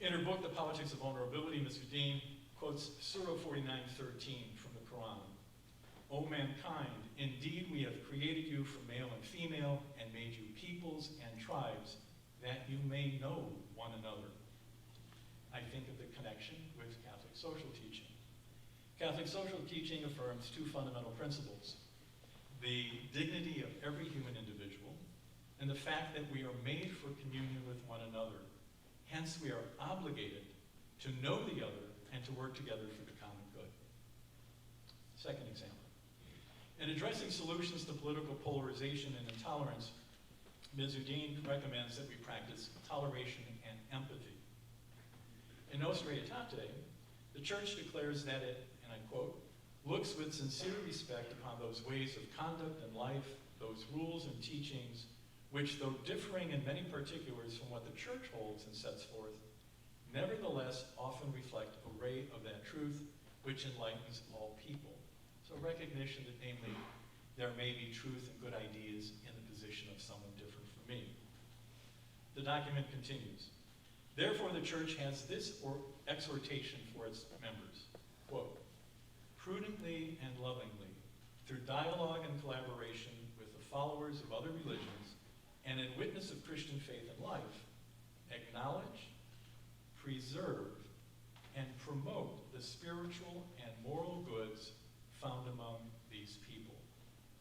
In her book, The Politics of Vulnerability, Ms. Uddin quotes Surah 49:13 from the Quran. "O mankind, indeed we have created you from male and female and made you peoples and tribes that you may know one another." I think of the connection with Catholic social teaching. Catholic social teaching affirms two fundamental principles: the dignity of every human individual and the fact that we are made for communion with one another. Hence, we are obligated to know the other and to work together for the common good. Second example. In addressing solutions to political polarization and intolerance, Ms. Uddin recommends that we practice toleration and empathy. In Nostra Aetate, the Church declares that it, and I quote, "looks with sincere respect upon those ways of conduct and life, those rules and teachings, which, though differing in many particulars from what the Church holds and sets forth, nevertheless often reflect a ray of that truth which enlightens all people." So recognition that, namely, there may be truth and good ideas in the position of someone different from me. The document continues. "Therefore, the Church has this exhortation for its members, quote, prudently and lovingly, through dialogue and collaboration with the followers of other religions, and in witness of Christian faith and life, acknowledge, preserve, and promote the spiritual and moral goods found among these people,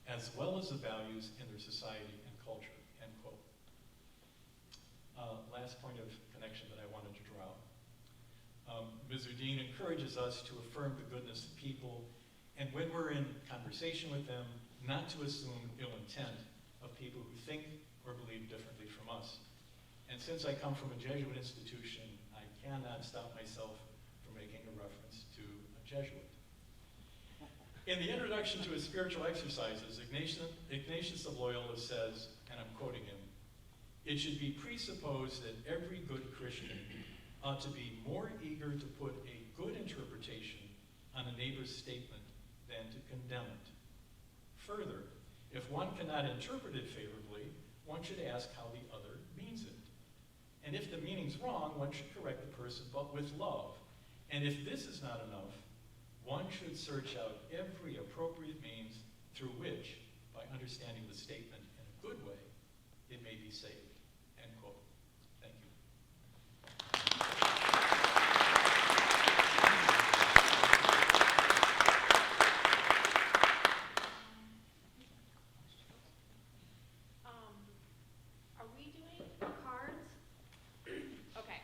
as well as the values in their society and culture," end quote. Last point of connection that I wanted to draw out. Ms. Uddin encourages us to affirm the goodness of people, and when we're in conversation with them, not to assume ill intent of people who think or believe differently from us. And since I come from a Jesuit institution, I cannot stop myself from making a reference to a Jesuit. In the introduction to his spiritual exercises, Ignatius of Loyola says, and I'm quoting him, it should be presupposed that every good Christian ought to be more eager to put a good interpretation on a neighbor's statement than to condemn it. Further, if one cannot interpret it favorably, one should ask how the other means it. And if the meaning's wrong, one should correct the person, but with love. And if this is not enough, one should search out every appropriate means through which, by understanding the statement in a good way, it may be saved. End quote. Thank you. Are we doing cards? Okay,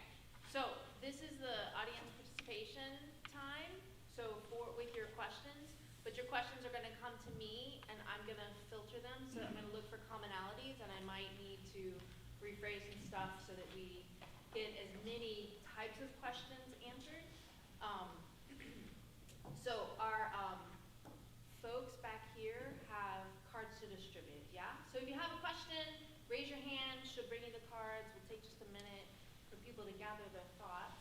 so this is the audience participation time. So with your questions, but your questions are going to come to me, and I'm going to filter them. So I'm going to look for commonalities, and I might need to rephrase some stuff so that we get as many types of questions answered. So our folks back here have cards to distribute, yeah? So if you have a question, raise your hand, she'll bring you the cards. We'll take just a minute for people to gather their thoughts.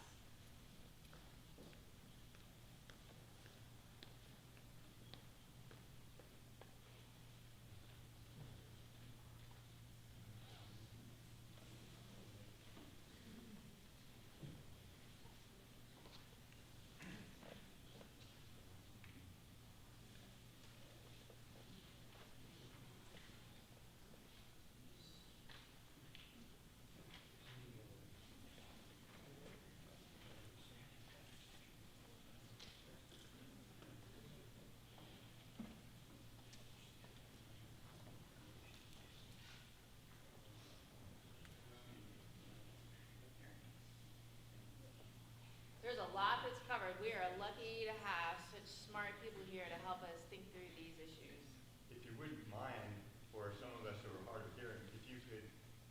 There's a lot that's covered. We are lucky to have such smart people here to help us think through these issues. If you wouldn't mind, for some of us who are hard of hearing, if you could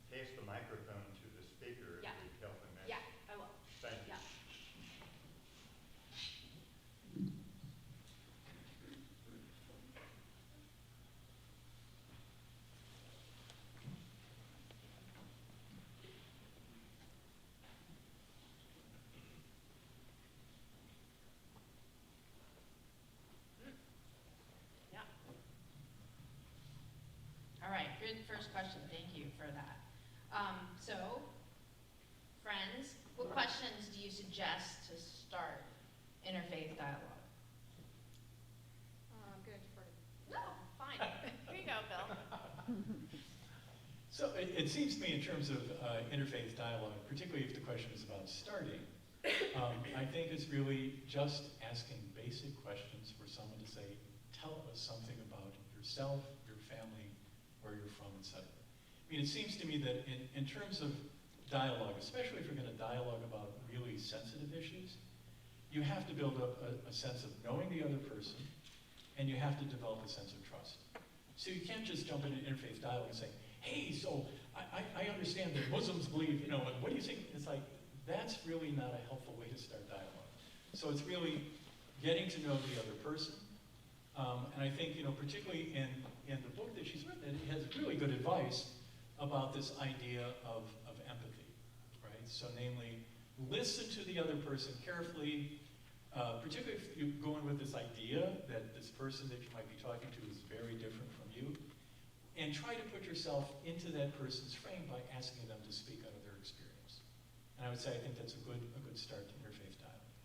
pass the microphone to the speaker, Yeah. it would help immensely. Yeah, I will. Thank you. Yeah. Yeah. All right, good first question. Thank you for that. So, friends, what questions do you suggest to start interfaith dialogue? I'm going to defer to No, fine. Here you go, Bill. So it seems to me in terms of interfaith dialogue, particularly if the question is about starting, I think it's really just asking basic questions for someone to say, tell us something about yourself, your family, where you're from, etc. I mean, it seems to me that in terms of dialogue, especially if you're going to dialogue about really sensitive issues, you have to build up a sense of knowing the other person, and you have to develop a sense of trust. So you can't just jump into interfaith dialogue and say, hey, so I understand that Muslims believe, what do you think? It's like, that's really not a helpful way to start dialogue. So it's really getting to know the other person. And I think, particularly in the book that she's written, it has really good advice about this idea of empathy, right? So namely, listen to the other person carefully, particularly if you go in with this idea that this person that you might be talking to is very different from you, and try to put yourself into that person's frame by asking them to speak out of their experience. And I would say I think that's a good start to interfaith dialogue.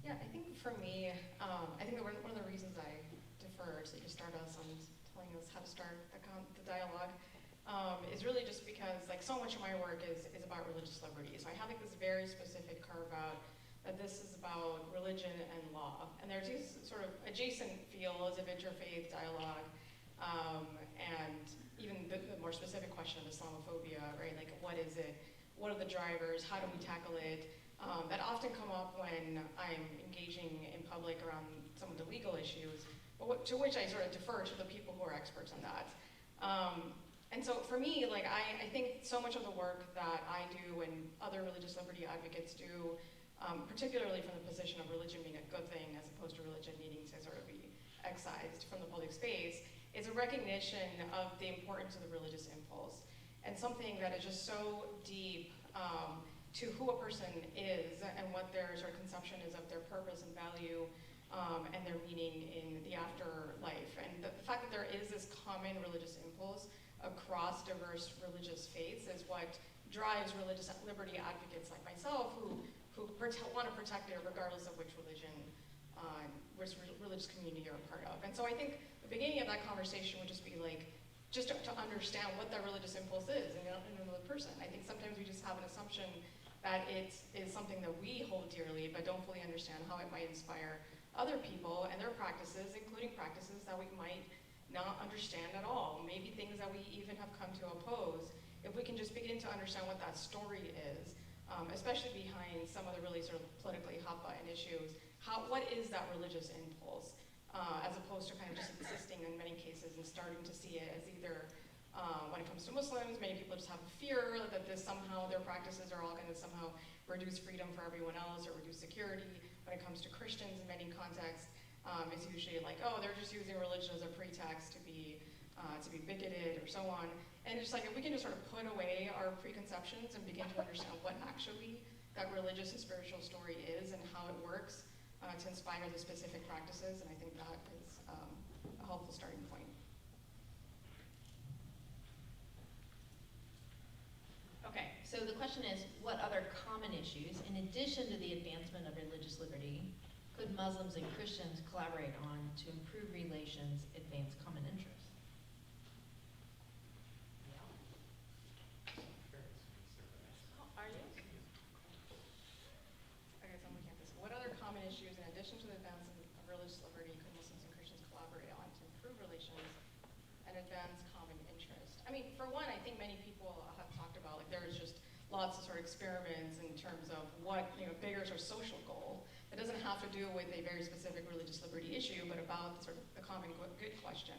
Yeah, I think for me, I think that one of the reasons I defer to you start us on telling us how to start the dialogue is really just because so much of my work is about religious liberty. So I have this very specific carve out that this is about religion and law. And there's these sort of adjacent fields of interfaith dialogue and even the more specific question of Islamophobia, right? What is it? What are the drivers? How do we tackle it? That often come up when I'm engaging in public around some of the legal issues, but to which I sort of defer to the people who are experts on that. And so for me, I think so much of the work that I do and other religious liberty advocates do, particularly from the position of religion being a good thing as opposed to religion needing to sort of be excised from the public space, is a recognition of the importance of the religious impulse. and something that is just so deep to who a person is and what their sort of conception is of their purpose and value and their meaning in the afterlife. And the fact that there is this common religious impulse across diverse religious faiths is what drives religious liberty advocates like myself who want to protect it regardless of which religion, which religious community you're a part of. And so I think the beginning of that conversation would just be like, just to understand what that religious impulse is in another person. I think sometimes we just have an assumption that it is something that we hold dearly, but don't fully understand how it might inspire other people and their practices, including practices that we might not understand at all. Maybe things that we even have come to oppose. If we can just begin to understand what that story is, especially behind some of the really sort of politically hot button issues, what is that religious impulse? As opposed to kind of just insisting in many cases and starting to see it as either, when it comes to Muslims, many people just have a fear that this somehow, their practices are all going to somehow reduce freedom for everyone else or reduce security. When it comes to Christians in many contexts, it's usually like, oh, they're just using religion as a pretext to be bigoted or so on. And it's like, if we can just sort of put away our preconceptions and begin to understand what actually that religious and spiritual story is and how it works, to inspire the specific practices, and I think that is a helpful starting point. Okay, so the question is, what other common issues, in addition to the advancement of religious liberty, could Muslims and Christians collaborate on to improve relations, advance common interests? Oh, are you? Okay, so I'm looking at this. What other common issues, in addition to the advancement of religious liberty, could Muslims and Christians collaborate on to improve relations and advance common interest? I mean, for one, I think many people have talked about, like, there's just lots of sort of experiments in terms of what, bigger sort of social goal. It doesn't have to do with a very specific religious liberty issue, but about sort of the common good question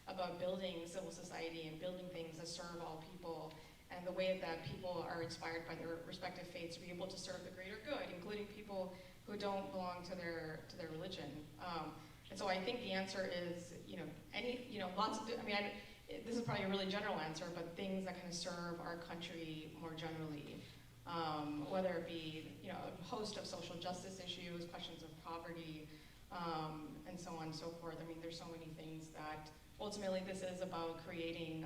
about building civil society and building things that serve all people, and the way that people are inspired by their respective faiths to be able to serve the greater good, including people who don't belong to their religion. And so I think the answer is, lots of, this is probably a really general answer, but things that kind of serve our country more generally. Whether it be, a host of social justice issues, questions of poverty, and so on and so forth. I mean, there's so many things that ultimately this is about creating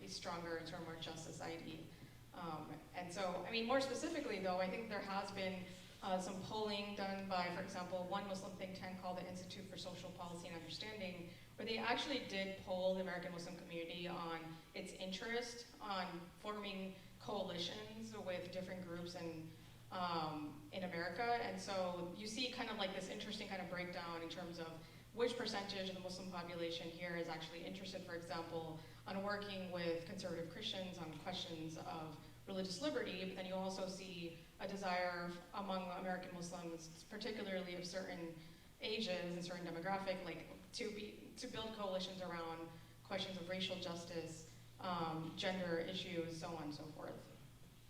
a stronger and sort of more just society. And so, more specifically though, I think there has been some polling done by, for example, one Muslim think tank called the Institute for Social Policy and Understanding, where they actually did poll the American Muslim community on its interest on forming coalitions with different groups in America. And so you see kind of like this interesting kind of breakdown in terms of which percentage of the Muslim population here is actually interested, for example, on working with conservative Christians on questions of religious liberty, but then you also see a desire among American Muslims, particularly of certain ages and certain demographic, like to build coalitions around questions of racial justice, gender issues, so on and so forth.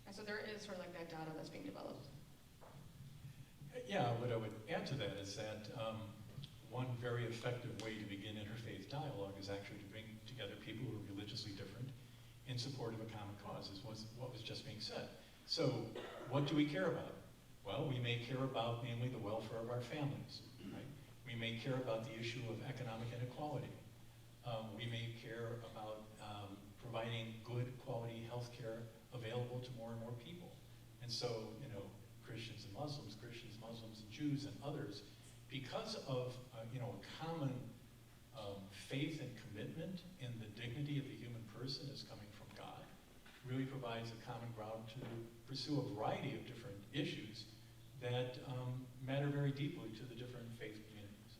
And so there is sort of like that data that's being developed. Yeah, what I would add to that is that one very effective way to begin interfaith dialogue is actually to bring together people who are religiously different in support of a common cause, is what was just being said. So what do we care about? Well, we may care about mainly the welfare of our families, right? We may care about the issue of economic inequality. We may care about providing good quality health care available to more and more people. And so, Christians and Muslims, and Jews and others, because of a common faith and commitment in the dignity of the human person as coming from God, really provides a common ground to pursue a variety of different issues that matter very deeply to the different faith communities.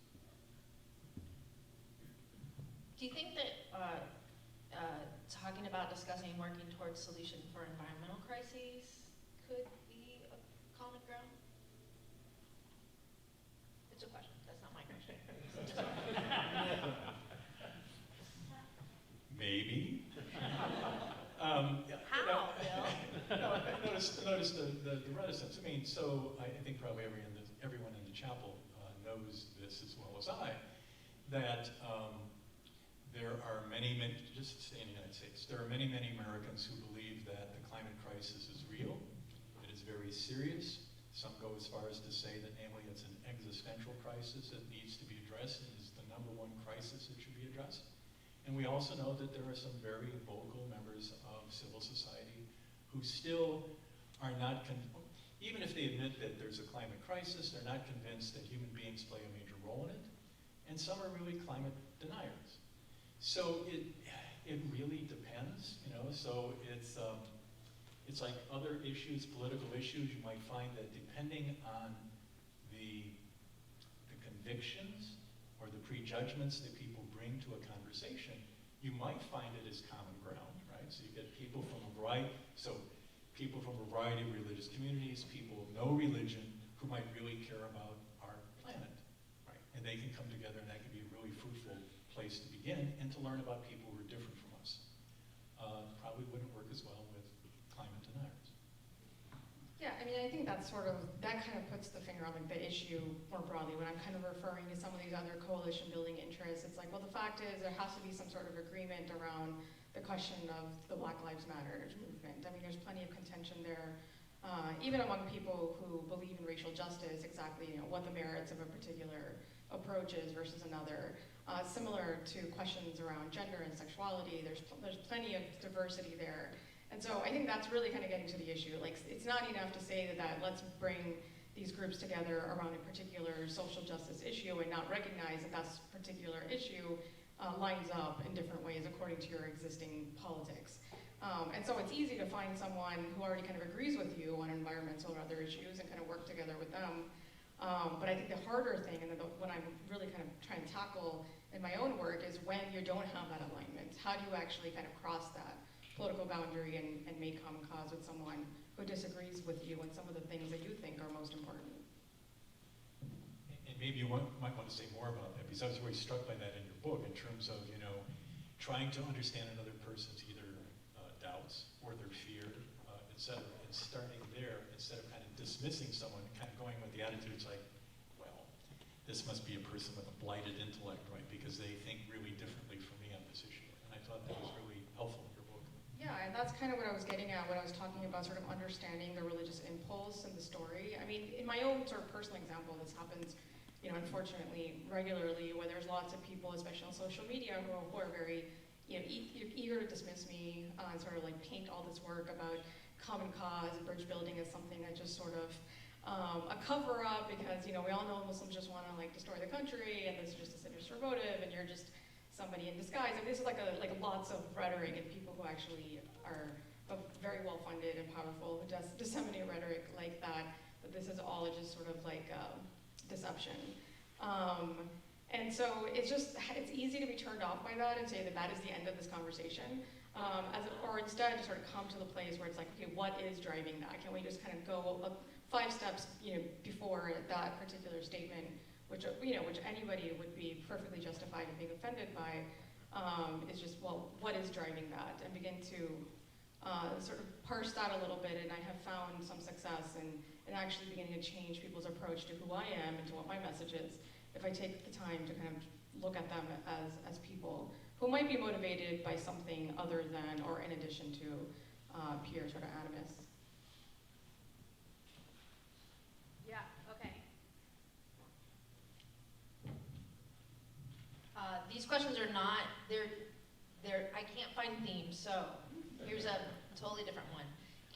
Do you think that talking about discussing and working towards solution for environmental crises could be a common ground? It's a question. That's not my question. Maybe. How, Bill? Notice the reticence. So I think probably everyone in the chapel knows this as well as I, that there are many, just stay in the United States, There are many, many Americans who believe that the climate crisis is real, it is very serious. Some go as far as to say that namely it's an existential crisis that needs to be addressed and is the #1 crisis that should be addressed. And we also know that there are some very vocal members of civil society who still are not, even if they admit that there's a climate crisis, they're not convinced that human beings play a major role in it. And some are really climate deniers. So it really depends, you know, so it's like other issues, political issues, you might find that depending on the convictions or the prejudgments that people bring to a conversation, you might find it as common ground, right? So you get people from a variety of religious communities, people of no religion who might really care about our planet, right? And they can come together and that can be a really fruitful place to begin and to learn about people who are different from us. Probably wouldn't work as well with climate deniers. Yeah, I mean, I think that's that kind of puts the finger on like the issue more broadly. When I'm kind of referring to some of these other coalition building interests, it's like, well, the fact is there has to be some sort of agreement around the question of the Black Lives Matter movement. I mean, there's plenty of contention there, even among people who believe in racial justice, exactly, you know, what the merits of a particular approach is versus another. Similar to questions around gender and sexuality, there's plenty of diversity there. And so I think that's really kind of getting to the issue. Like, it's not enough to say that let's bring these groups together around a particular social justice issue and not recognize that that particular issue lines up in different ways according to your existing politics. And so it's easy to find someone who already kind of agrees with you on environmental or other issues and kind of work together with them. But I think the harder thing, and what I'm really kind of trying to tackle in my own work, is when you don't have that alignment. How do you actually kind of cross that political boundary and make common cause with someone who disagrees with you on some of the things that you think are most important? And maybe you might want to say more about that, because I was really struck by that in your book in terms of, you know, trying to understand another person's either doubts or their fear, et cetera, and starting there instead of kind of dismissing someone and kind of going with the attitude, it's like, well, this must be a person with a blighted intellect, right, because they think really differently from me on this issue. And I thought that was really helpful in your book. Yeah, and that's kind of what I was getting at when I was talking about sort of understanding the religious impulse in the story. I mean, in my own sort of personal example, this happens, you know, unfortunately, regularly, where there's lots of people, especially on social media, who are very, you know, eager to dismiss me and sort of like paint all this work about common cause and bridge building as something that just sort of a cover up because, you know, we all know Muslims just want to like destroy the country and this is just a sinister motive and you're just somebody in disguise. And this is like lots of rhetoric and people who actually are very well funded and powerful who disseminate rhetoric like that, but this is all just sort of like deception. And so it's easy to be turned off by that and say that that is the end of this conversation. Or instead just sort of come to the place where it's like, okay, what is driving that? Can we just kind of go 5 steps, you know, before that particular statement, which, you know, which anybody would be perfectly justified in being offended by, is just, well, what is driving that? And begin to sort of parse that a little bit, and I have found some success in actually beginning to change people's approach to who I am and to what my message is, if I take the time to kind of look at them as people who might be motivated by something other than or in addition to pure sort of animus. Yeah, okay. These questions are not, I can't find themes, so here's a totally different one.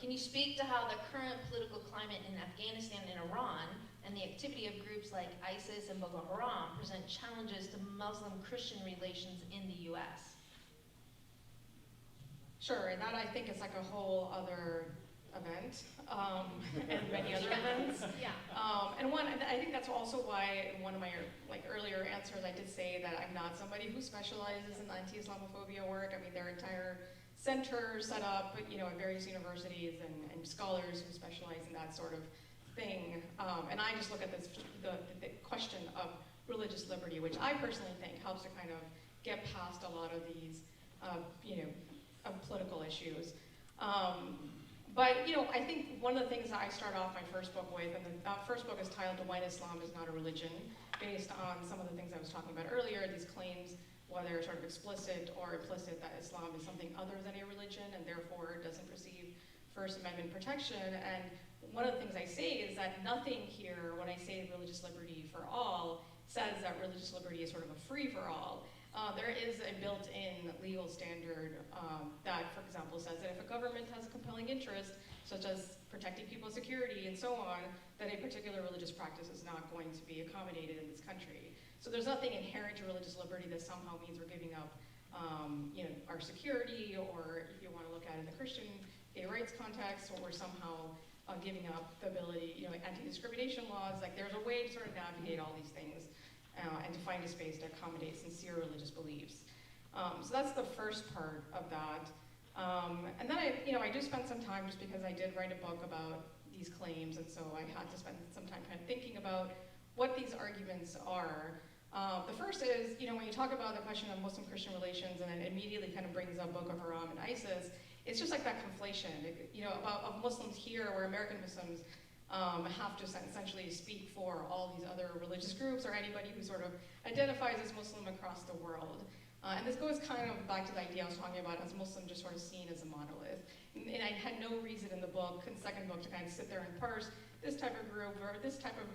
Can you speak to how the current political climate in Afghanistan and Iran and the activity of groups like ISIS and Boko Haram present challenges to Muslim-Christian relations in the US? Sure, and that I think is like a whole other event, and many other events. Yeah. And I think that's also why in one of my earlier answers I did say that I'm not somebody who specializes in anti-Islamophobia work. I mean, there are entire centers set up, you know, at various universities and scholars who specialize in that sort of thing. And I just look at this, the question of religious liberty, which I personally think helps to kind of get past a lot of these, you know, political issues. But, you know, I think one of the things that I start off my first book with, and the first book is titled When Islam is Not a Religion, based on some of the things I was talking about earlier, these claims, whether sort of explicit or implicit, that Islam is something other than a therefore doesn't receive First Amendment protection. And one of the things I say is that nothing here, when I say religious liberty for all, says that religious liberty is sort of a free-for-all. There is a built-in legal standard that, for example, says that if a government has a compelling interest, such as protecting people's security and so on, that a particular religious practice is not going to be accommodated in this country. So there's nothing inherent to religious liberty that somehow means we're giving up our security, or if you want to look at it in the Christian gay rights context, or we're somehow giving up the ability, anti-discrimination laws. Like, there's a way to sort of navigate all these things and to find a space to accommodate sincere religious beliefs. So that's the first part of that. And then I do spend some time, just because I did write a book about these claims, and so I had to spend some time kind of thinking about what these arguments are. The first is, when you talk about the question of Muslim-Christian relations, and it immediately kind of brings up Boko Haram and ISIS, it's just like that conflation, of Muslims here, where American Muslims have to essentially speak for all these other religious groups, or anybody who sort of identifies as Muslim across the world. And this goes kind of back to the idea I was talking about as Muslim just sort of seen as a monolith. And I had no reason in the second book, to kind of sit there and parse this type of group, or this type of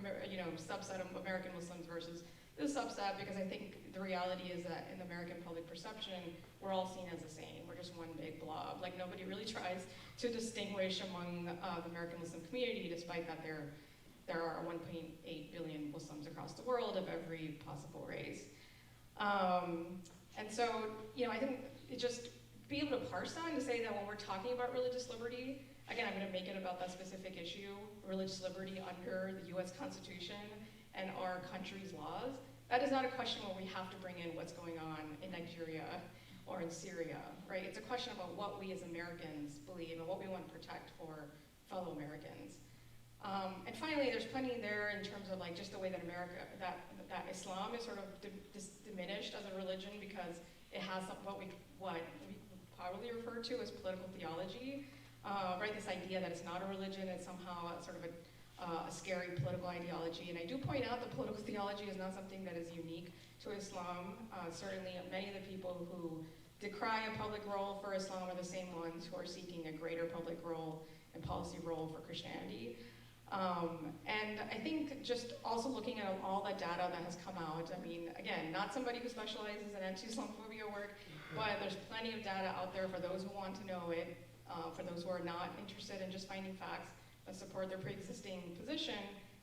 subset of American Muslims versus this subset, because I think the reality is that in the American public perception, we're all seen as the same. We're just one big blob. Like, nobody really tries to distinguish among the American Muslim community, despite that there are 1.8 billion Muslims across the world of every possible race. And so, I think it just be able to parse that and to say that when we're talking about religious liberty, again, I'm going to make it about that specific issue, religious liberty under the US Constitution and our country's laws. That is not a question where we have to bring in what's going on in Nigeria or in Syria, right? It's a question about what we as Americans believe and what we want to protect for fellow Americans. And finally, there's plenty there in terms of just the way that that Islam is sort of diminished as a religion, because it has what we probably refer to as political theology, right? This idea that it's not a religion, it's somehow a sort of a scary political ideology. And I do point out that political theology is not something that is unique to Islam. Certainly, many of the people who decry a public role for Islam are the same ones who are seeking a greater public role and policy role for Christianity. And I think just also looking at all the data that has come out, I mean, again, not somebody who specializes in anti-Islamophobia work, but there's plenty of data out there for those who want to know it, for those who are not interested in just finding facts that support their pre-existing position,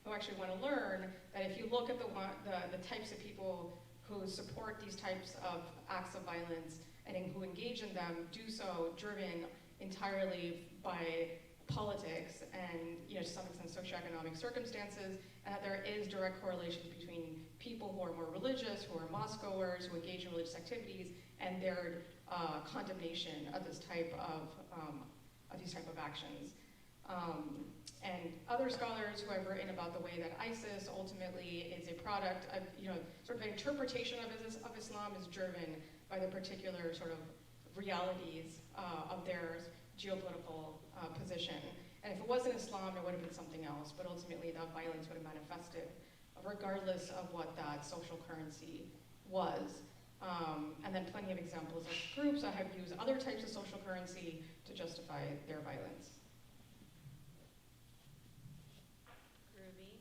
who actually want to learn that if you look at the types of people who support these types of acts of violence and who engage in them, do so driven entirely by politics and, to some extent, socioeconomic circumstances, and that there is direct correlations between people who are more religious, who are mosque-goers, who engage in religious activities, and their condemnation of this type of these type of actions. And other scholars who have written about the way that ISIS ultimately is a product of, sort of an interpretation of Islam is driven by the particular sort of realities of their geopolitical position. And if it wasn't Islam, it would have been something else, but ultimately that violence would have manifested regardless of what that social currency was. And then plenty of examples of groups that have used other types of social currency to justify their violence. Groovy.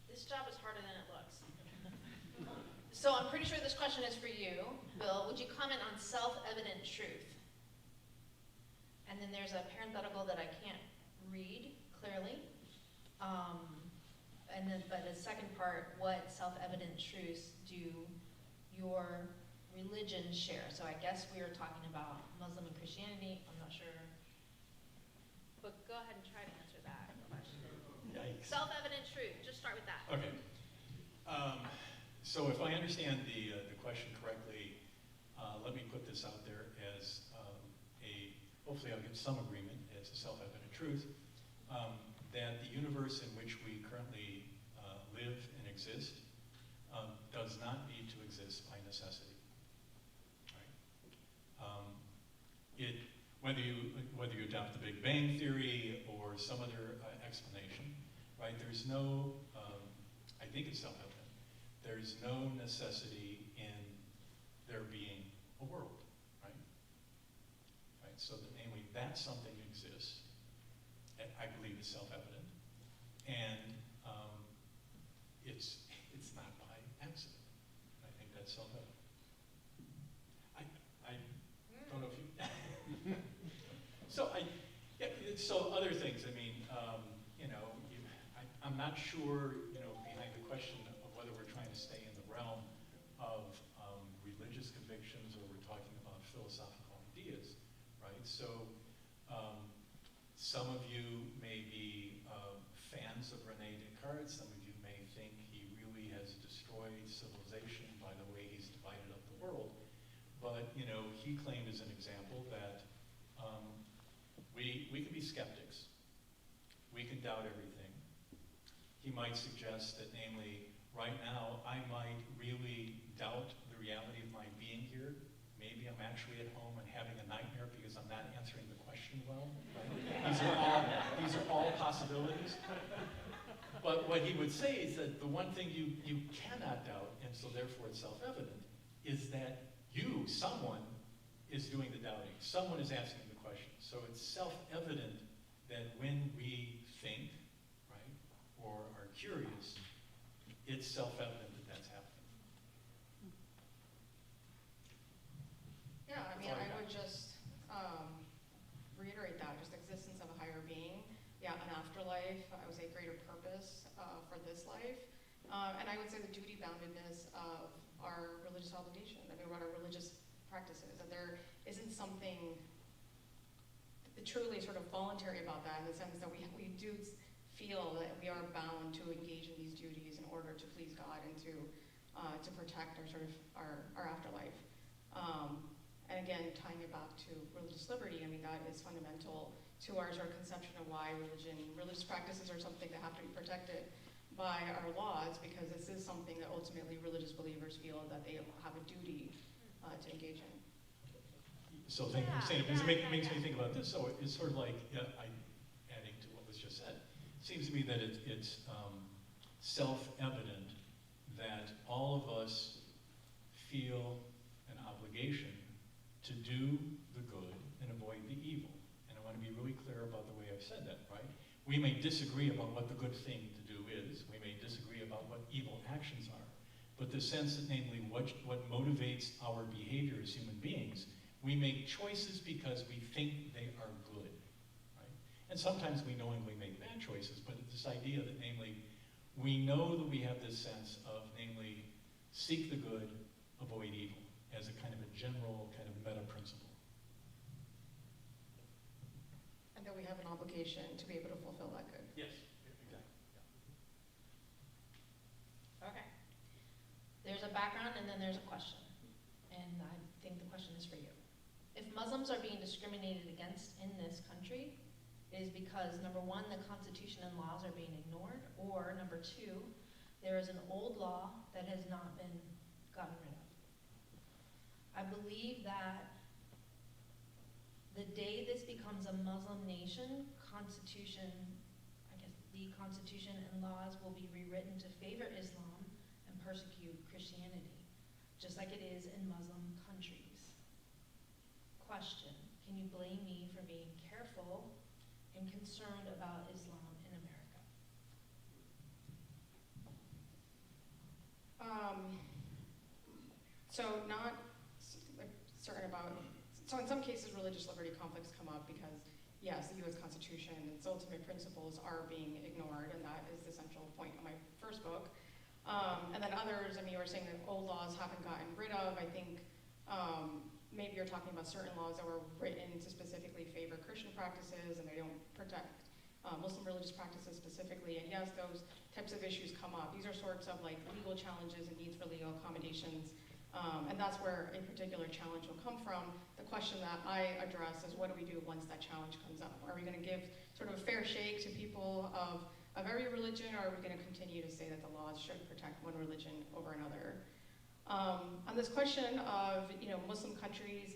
This job is harder than it looks. So I'm pretty sure this question is for you, Bill. Would you comment on self-evident truth? And then there's a parenthetical that I can't read clearly. But the second part, what self-evident truths do your religions share? So I guess we were talking about Muslim and Christianity. I'm not sure. But go ahead and try to answer that question. Yikes. Self-evident truth. Just start with that. Okay. So if I understand the question correctly, let me put this out there as hopefully I'll get some agreement as a self-evident truth, that the universe in which we currently live and exist does not need to exist by necessity. Right? Whether you adopt the Big Bang Theory or some other explanation, right? There's no, I think it's self-evident, there's no necessity in there being a world, right? that something exists, I believe is self-evident, and it's not by accident. I think that's self-evident. I don't know if you. So other things. I mean, I'm not sure. Behind the question of whether we're trying to stay in the realm of religious convictions or we're talking about philosophical ideas, right? So some of you may be fans of Rene Descartes. Some of you may think he really has destroyed civilization by the way he's divided up the world. But he claimed as an example that we can be skeptics. We can doubt everything. He might suggest that, namely, right now, I might really doubt the reality of my being here. Maybe I'm actually at home and having a nightmare because I'm not answering the question well. Right? These are all possibilities. But what he would say is that the one thing you cannot doubt, and so therefore it's self-evident, is that someone, is doing the doubting. Someone is asking the question. So it's self-evident that when we think, right, or are curious, it's self-evident that that's happening. Yeah, I mean, I would just reiterate that, just existence of a higher being, yeah, an afterlife, I would say greater purpose for this life, and I would say the duty-boundedness of our religious obligation, what our religious practices, that there isn't something truly sort of voluntary about that, in the sense that we do feel that we are bound to engage in these duties in order to please God and to protect our afterlife. And again, tying it back to religious liberty, I mean, that is fundamental to our sort of conception of why religious practices are something that have to be protected by our laws, because this is something that ultimately religious believers feel that they have a duty to engage in. So thank you for saying it, because it makes me think about this. So it's sort of like, adding to what was just said, it seems to me that it's self-evident that all of us feel an obligation to do the good and avoid the evil. And I want to be really clear about the way I've said that, right? We may disagree about what the good thing to do is. We may disagree about what evil actions are. But the sense that, namely, what motivates our behavior as human beings, we make choices because we think they are good, right? And sometimes we knowingly make bad choices, but it's this idea that, namely, we know that we have this sense of, namely, seek the good, avoid evil, as a kind of a general kind of meta principle. And that we have an obligation to be able to fulfill that good. Yes, exactly. Yeah. Okay. There's a background and then there's a question. And I think the question is for you. If Muslims are being discriminated against in this country, it is because, number one, the Constitution and laws are being ignored, or number two, there is an old law that has not been gotten rid of. I believe that the day this becomes a Muslim nation, the Constitution and laws will be rewritten to favor Islam and persecute Christianity, just like it is in Muslim countries. Question, can you blame me for being careful and concerned about Islam in America? So not certain about, so in some cases religious liberty conflicts come up because, yes, the US Constitution and its ultimate principles are being ignored, and that is the central point of my first book. And then others, I mean, you were saying that old laws haven't gotten rid of. I think maybe you're talking about certain laws that were written to specifically favor Christian practices, and they don't protect Muslim religious practices specifically. And yes, those types of issues come up. These are sorts of like legal challenges and needs for legal accommodations. And that's where a particular challenge will come from. The question that I address is, what do we do once that challenge comes up? Are we going to give sort of a fair shake to people of every religion, or are we going to continue to say that the laws should protect one religion over another? On this question of Muslim countries,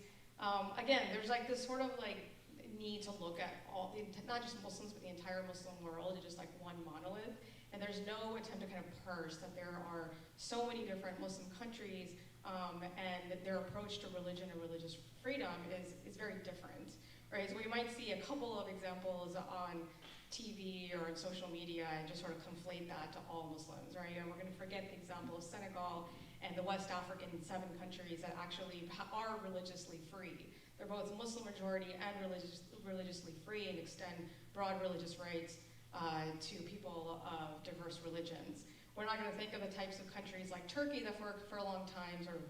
again, there's like this sort of like need to look at not just Muslims, but the entire Muslim world as just like one monolith. And there's no attempt to kind of parse that there are so many different Muslim countries, and their approach to religion and religious freedom is very different. right? So we might see a couple of examples on TV or on social media and just sort of conflate that to all Muslims, right? And we're going to forget the example of Senegal and the West African 7 countries that actually are religiously free. They're both Muslim majority and religiously free and extend broad religious rights to people of diverse religions. We're not going to think of the types of countries like Turkey that for a long time sort of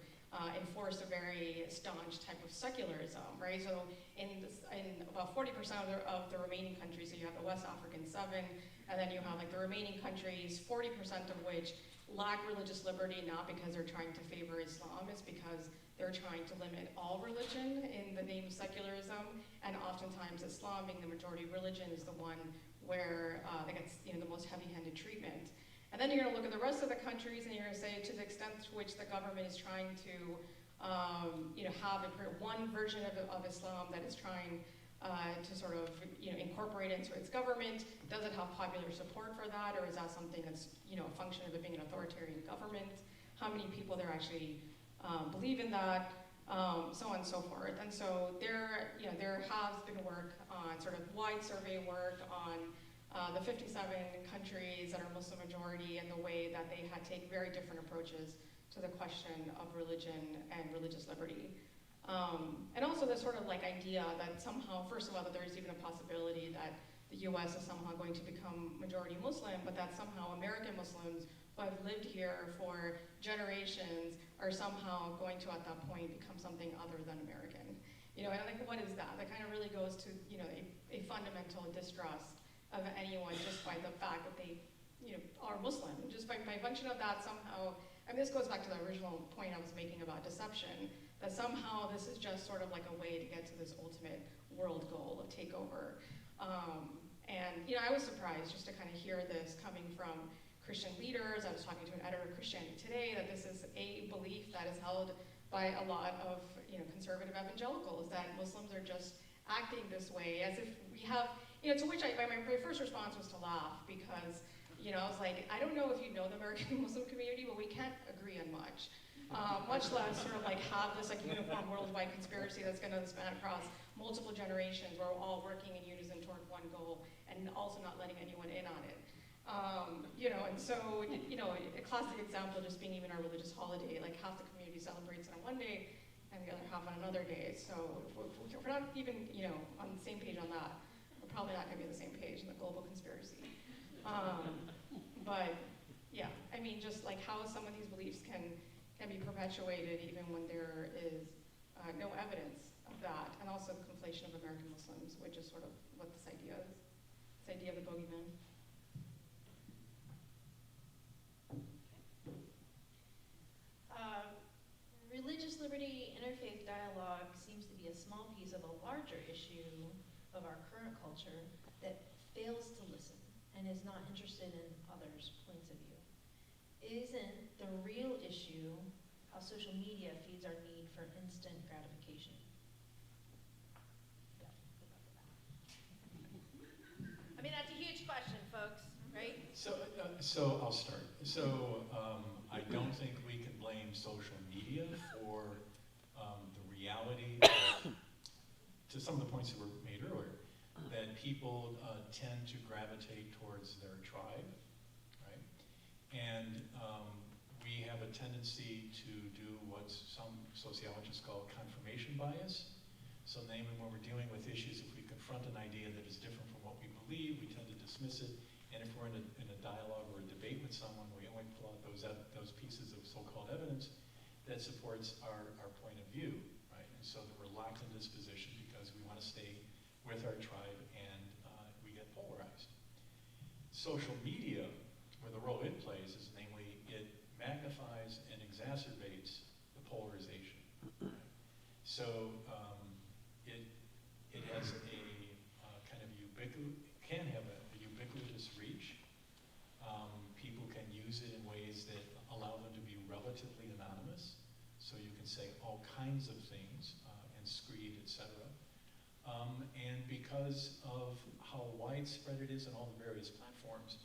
enforced a very staunch type of secularism, right? So in about 40% of the remaining countries, so you have the West African 7, and then you have like the remaining countries, 40% of which lack religious liberty, not because they're trying to favor Islam, it's because they're trying to limit all religion in the name of secularism, and oftentimes Islam, being the majority religion, is the one where that gets the most heavy-handed treatment. And then you're going to look at the rest of the countries, and you're going to say, to the extent to which the government is trying to, have one version of Islam that is trying to sort of, incorporate into its government, does it have popular support for that, or is that something that's, a function of it being an authoritarian government? How many people there actually believe in that? So on and so forth. And so there has been work on sort of wide survey work on the 57 countries that are Muslim majority and the way that they had taken very different approaches to the question of religion and religious liberty. And also the sort of like idea that somehow, first of all, that there is even a possibility that the US is somehow going to become majority Muslim, but that somehow American Muslims who have lived here for generations are somehow going to, at that point, become something other than American. And like, what is that? That kind of really goes to, a fundamental distrust of anyone just by the fact that they, are Muslim. Just by function of that somehow, this goes back to the original point I was making about deception, that somehow this is just sort of like a way to get to this ultimate world goal of takeover. And I was surprised just to kind of hear this coming from Christian leaders. I was talking to an editor of Christianity Today that this is a belief that is held by a lot of conservative evangelicals, that Muslims are just acting this way as if we have, to which my first response was to laugh, because I was like, I don't know if you know the American Muslim community, but we can't agree on much. Much less sort of like have this like uniform worldwide conspiracy that's going to span across multiple generations where we're all working in unison toward one goal and also not letting anyone in on it. And so, a classic example just being even our religious holiday, like half the community celebrates it on one day and the other half on another day. So if we're not even, on the same page on that, we're probably not going to be on the same page in the global conspiracy. But yeah, just like how some of these beliefs can be perpetuated even when there is no evidence of that, and also the conflation of American Muslims, which is sort of what this idea is, this idea of the bogeyman. Religious liberty interfaith dialogue seems to be a small piece of a larger issue of our current culture that fails to listen and is not interested in others' points of view. Isn't the real issue how social media feeds our need for instant gratification? That's a huge question, folks, right? So I'll start. I don't think we can blame social media for the reality to some of the points that were made earlier, that people tend to gravitate towards their tribe, right? And we have a tendency to do what some sociologists call confirmation bias. So namely, when we're dealing with issues, if we confront an idea that is different from what we believe, we tend to dismiss it. And if we're in a dialogue or a debate with someone, we only pull out those pieces of so-called evidence that supports our point of view, right? And so we're locked in this position because we want to stay with our tribe, and we get polarized. Social media, where the role it plays is namely it magnifies and exacerbates the polarization. Right? So it has a kind of can have a ubiquitous reach. People can use it in ways that allow them to be relatively anonymous. So you can say all kinds of things and screed, etc. And because of how widespread it is in all the various platforms,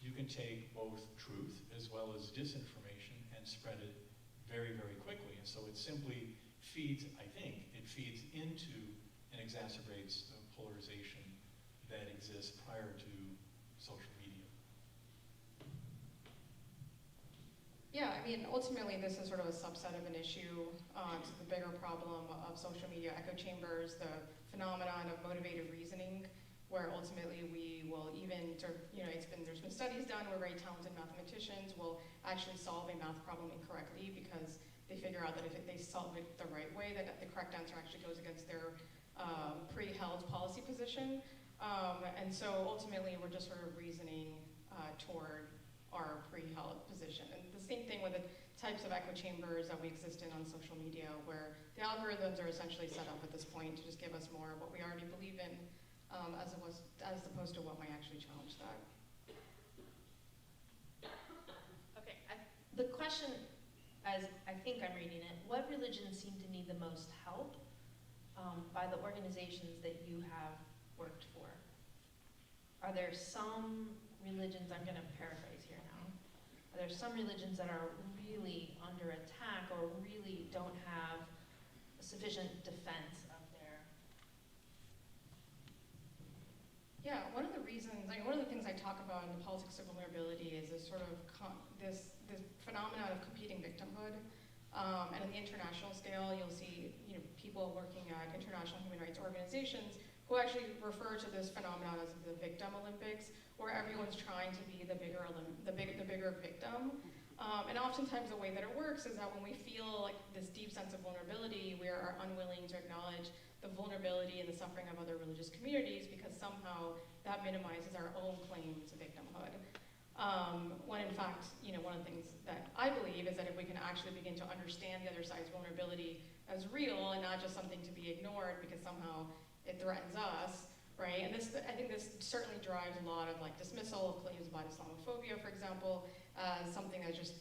you can take both truth as well as disinformation and spread it very, very quickly. And so it simply feeds, I think, it feeds into an exacerbates the polarization that exists prior to social media. Yeah, I mean, ultimately, this is sort of a subset of an issue to the bigger problem of social media echo chambers, the phenomenon of motivated reasoning, where ultimately we will even, there's been studies done where very talented mathematicians will actually solve a math problem incorrectly because they figure out that if they solve it the right way, that the correct answer actually goes against their pre-held policy position. And so ultimately, we're just sort of reasoning toward our pre-held position. And the same thing with the types of echo chambers that we exist in on social media, where the algorithms are essentially set up at this point to just give us more of what we already believe in, as opposed to what might actually challenge that. Okay, the question, as I think I'm reading it, what religions seem to need the most help by the organizations that you have worked for? Are there some religions, I'm going to paraphrase here now, are there some religions that are really under attack or really don't have sufficient defense of their... Yeah, one of the things I talk about in the politics of vulnerability is this sort of this phenomenon of competing victimhood. And on the international scale, you'll see people working at international human rights organizations who actually refer to this phenomenon as the victim Olympics, where everyone's trying to be the bigger victim. And oftentimes the way that it works is that when we feel like this deep sense of vulnerability, we are unwilling to acknowledge the vulnerability and the suffering of other religious communities because somehow that minimizes our own claim to victimhood. When in fact, one of the things that I believe is that if we can actually begin to understand the other side's vulnerability as real and not just something to be ignored because somehow it threatens us, right? And I think this certainly drives a lot of dismissal of claims about Islamophobia, for example, as something that's just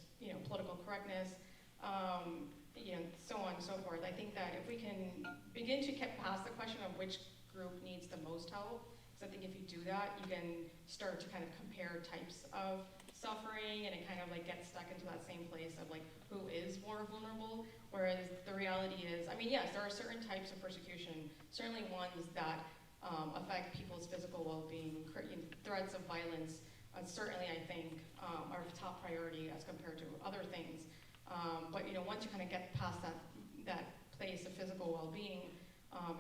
political correctness, so on and so forth. I think that if we can begin to get past the question of which group needs the most help, because I think if you do that, you can start to kind of compare types of suffering, and it kind of gets stuck into that same place of who is more vulnerable. Whereas the reality is, yes, there are certain types of persecution, certainly ones that affect people's physical well-being, threats of violence. Certainly, I think are top priority as compared to other things. But once you kind of get past that place of physical well-being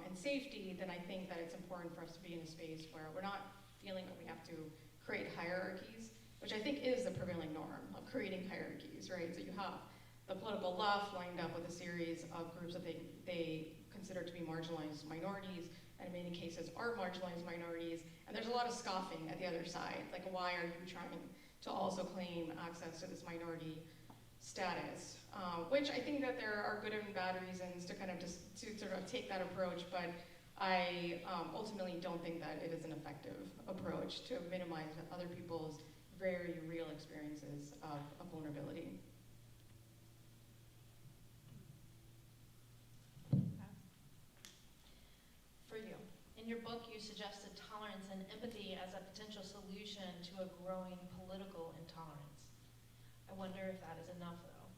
and safety, then I think that it's important for us to be in a space where we're not feeling that we have to create hierarchies, which I think is the prevailing norm of creating hierarchies, right? So you have the political left lined up with a series of groups that they consider to be marginalized minorities, and in many cases are marginalized minorities, and there's a lot of scoffing at the other side, why are you trying to also claim access to this minority status? Which I think that there are good and bad reasons to kind of just to sort of take that approach, but I ultimately don't think that it is an effective approach to minimize other people's very real experiences of vulnerability. For you, in your book, you suggested tolerance and empathy as a potential solution to a growing political intolerance. I wonder if that is enough, though.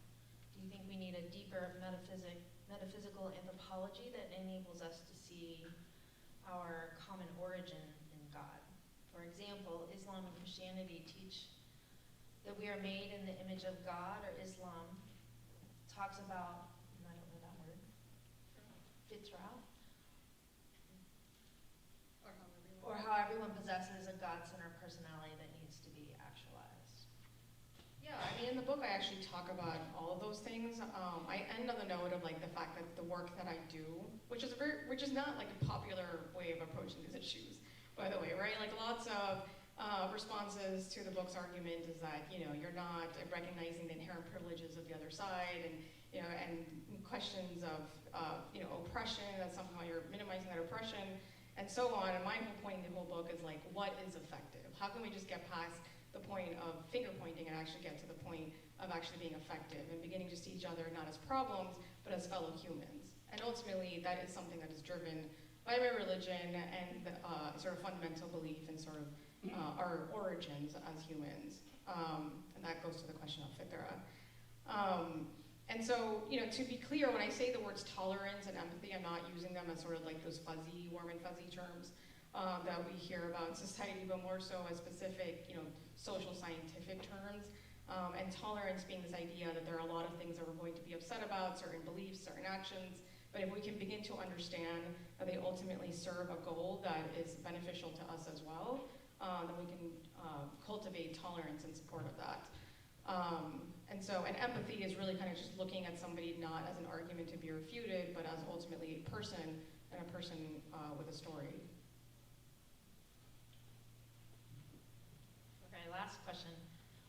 Do you think we need a deeper metaphysical anthropology that enables us to see our common origin in God? For example, Islam and Christianity teach that we are made in the image of God, or Islam talks about, I don't know that word, fitra, or how everyone possesses a God-centered personality that needs to be actualized. Yeah, in the book I actually talk about all of those things. I end on the note of the fact that the work that I do, which is not a popular way of approaching these issues, by the way, right? Lots of responses to the book's argument is that you're not recognizing the inherent privileges of the other side, and questions of oppression, that somehow you're minimizing that oppression, and so on. And my whole point in the whole book is what is effective? How can we just get past the point of finger pointing and actually get to the point of actually being effective and beginning to see each other not as problems, but as fellow humans? And ultimately, that is something that is driven by my religion and sort of fundamental belief in sort of our origins as humans. And that goes to the question of fitra. And so, you know, to be clear, when I say the words tolerance and empathy, I'm not using them as sort of like those fuzzy, warm and fuzzy terms that we hear about in society, but more so as specific, you know, social scientific terms. And tolerance being this idea that there are a lot of things that we're going to be upset about, certain beliefs, certain actions, but if we can begin to understand that they ultimately serve a goal that is beneficial to us as well, then we can cultivate tolerance in support of that. And empathy is really kind of just looking at somebody not as an argument to be refuted, but as ultimately a person, and a person with a story. Okay, last question.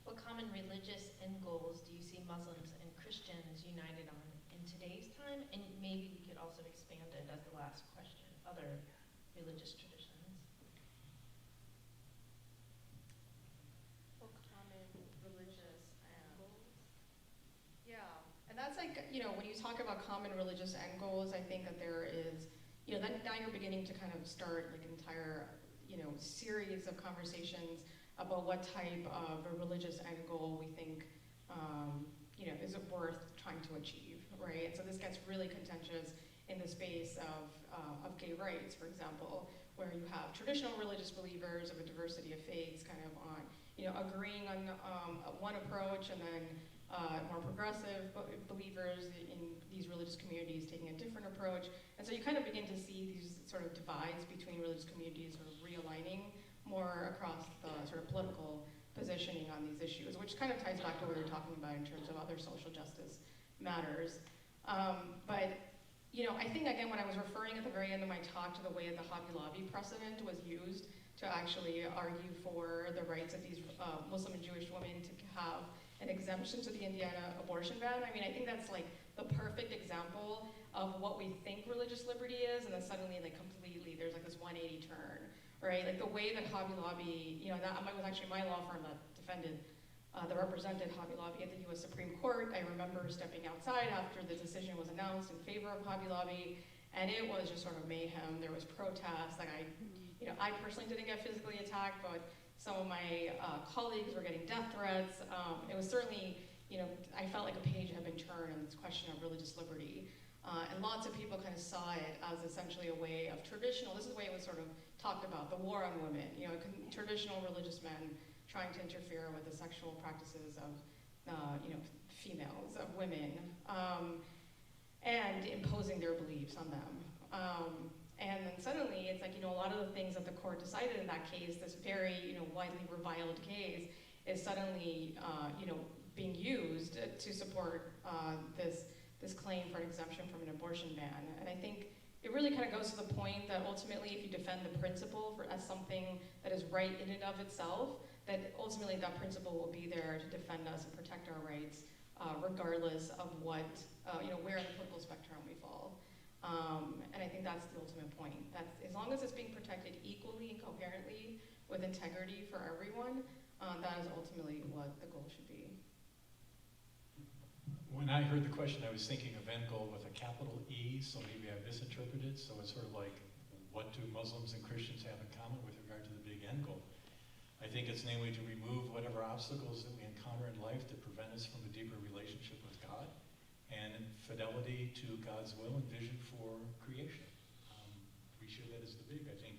What common religious end goals do you see Muslims and Christians united on in today's time? And maybe we could also expand it as the last question, other religious traditions. What common religious end goals? Yeah, and that's like, you know, when you talk about common religious end goals, I think that there is, you know, now you're beginning to kind of start like an entire, you know, series of conversations about what type of a religious end goal we think, you know, is it worth trying to achieve, right? And so this gets really contentious in the space of gay rights, for example, where you have traditional religious believers of a diversity of faiths kind of on, you know, agreeing on one approach, and then more progressive believers in these religious communities taking a different approach. And so you kind of begin to see these sort of divides between religious communities sort of realigning more across the sort of political positioning on these issues, which kind of ties back to what we were talking about in terms of other social justice matters. But, you know, I think, again, when I was referring at the very end of my talk to the way the Hobby Lobby precedent was used to actually argue for the rights of these Muslim and Jewish women to have an exemption to the Indiana abortion ban, I mean, I think that's like the perfect example of what we think religious liberty is, and then suddenly, like, completely, there's like this 180 turn. Right, like the way that Hobby Lobby, you know, that was actually my law firm that defended, that represented Hobby Lobby at the US Supreme Court. I remember stepping outside after the decision was announced in favor of Hobby Lobby, and it was just sort of mayhem. There was protests, like I personally didn't get physically attacked, but some of my colleagues were getting death threats. It was certainly, you know, I felt like a page had been turned on this question of religious liberty. And lots of people kind of saw it as essentially a way of traditional, this is the way it was sort of talked about, the war on women, you know, traditional religious men trying to interfere with the sexual practices of, you know, females, of women, and imposing their beliefs on them. And then suddenly, it's like, you know, a lot of the things that the court decided in that case, this very, you know, widely reviled case, is suddenly, you know, being used to support this claim for an exemption from an abortion ban. And I think it really kind of goes to the point that ultimately, if you defend the principle as something that is right in and of itself, that ultimately that principle will be there to defend us and protect our rights, regardless of what, you know, where in the political spectrum we fall. And I think that's the ultimate point. That as long as it's being protected equally and coherently with integrity for everyone, that is ultimately what the goal should be. When I heard the question, I was thinking of end goal with a capital E, so maybe I misinterpreted. So it's sort of like, what do Muslims and Christians have in common with regard to the big end goal? I think it's namely to remove whatever obstacles that we encounter in life that prevent us from a deeper relationship with God and fidelity to God's will and vision for creation. We share that as the big. I think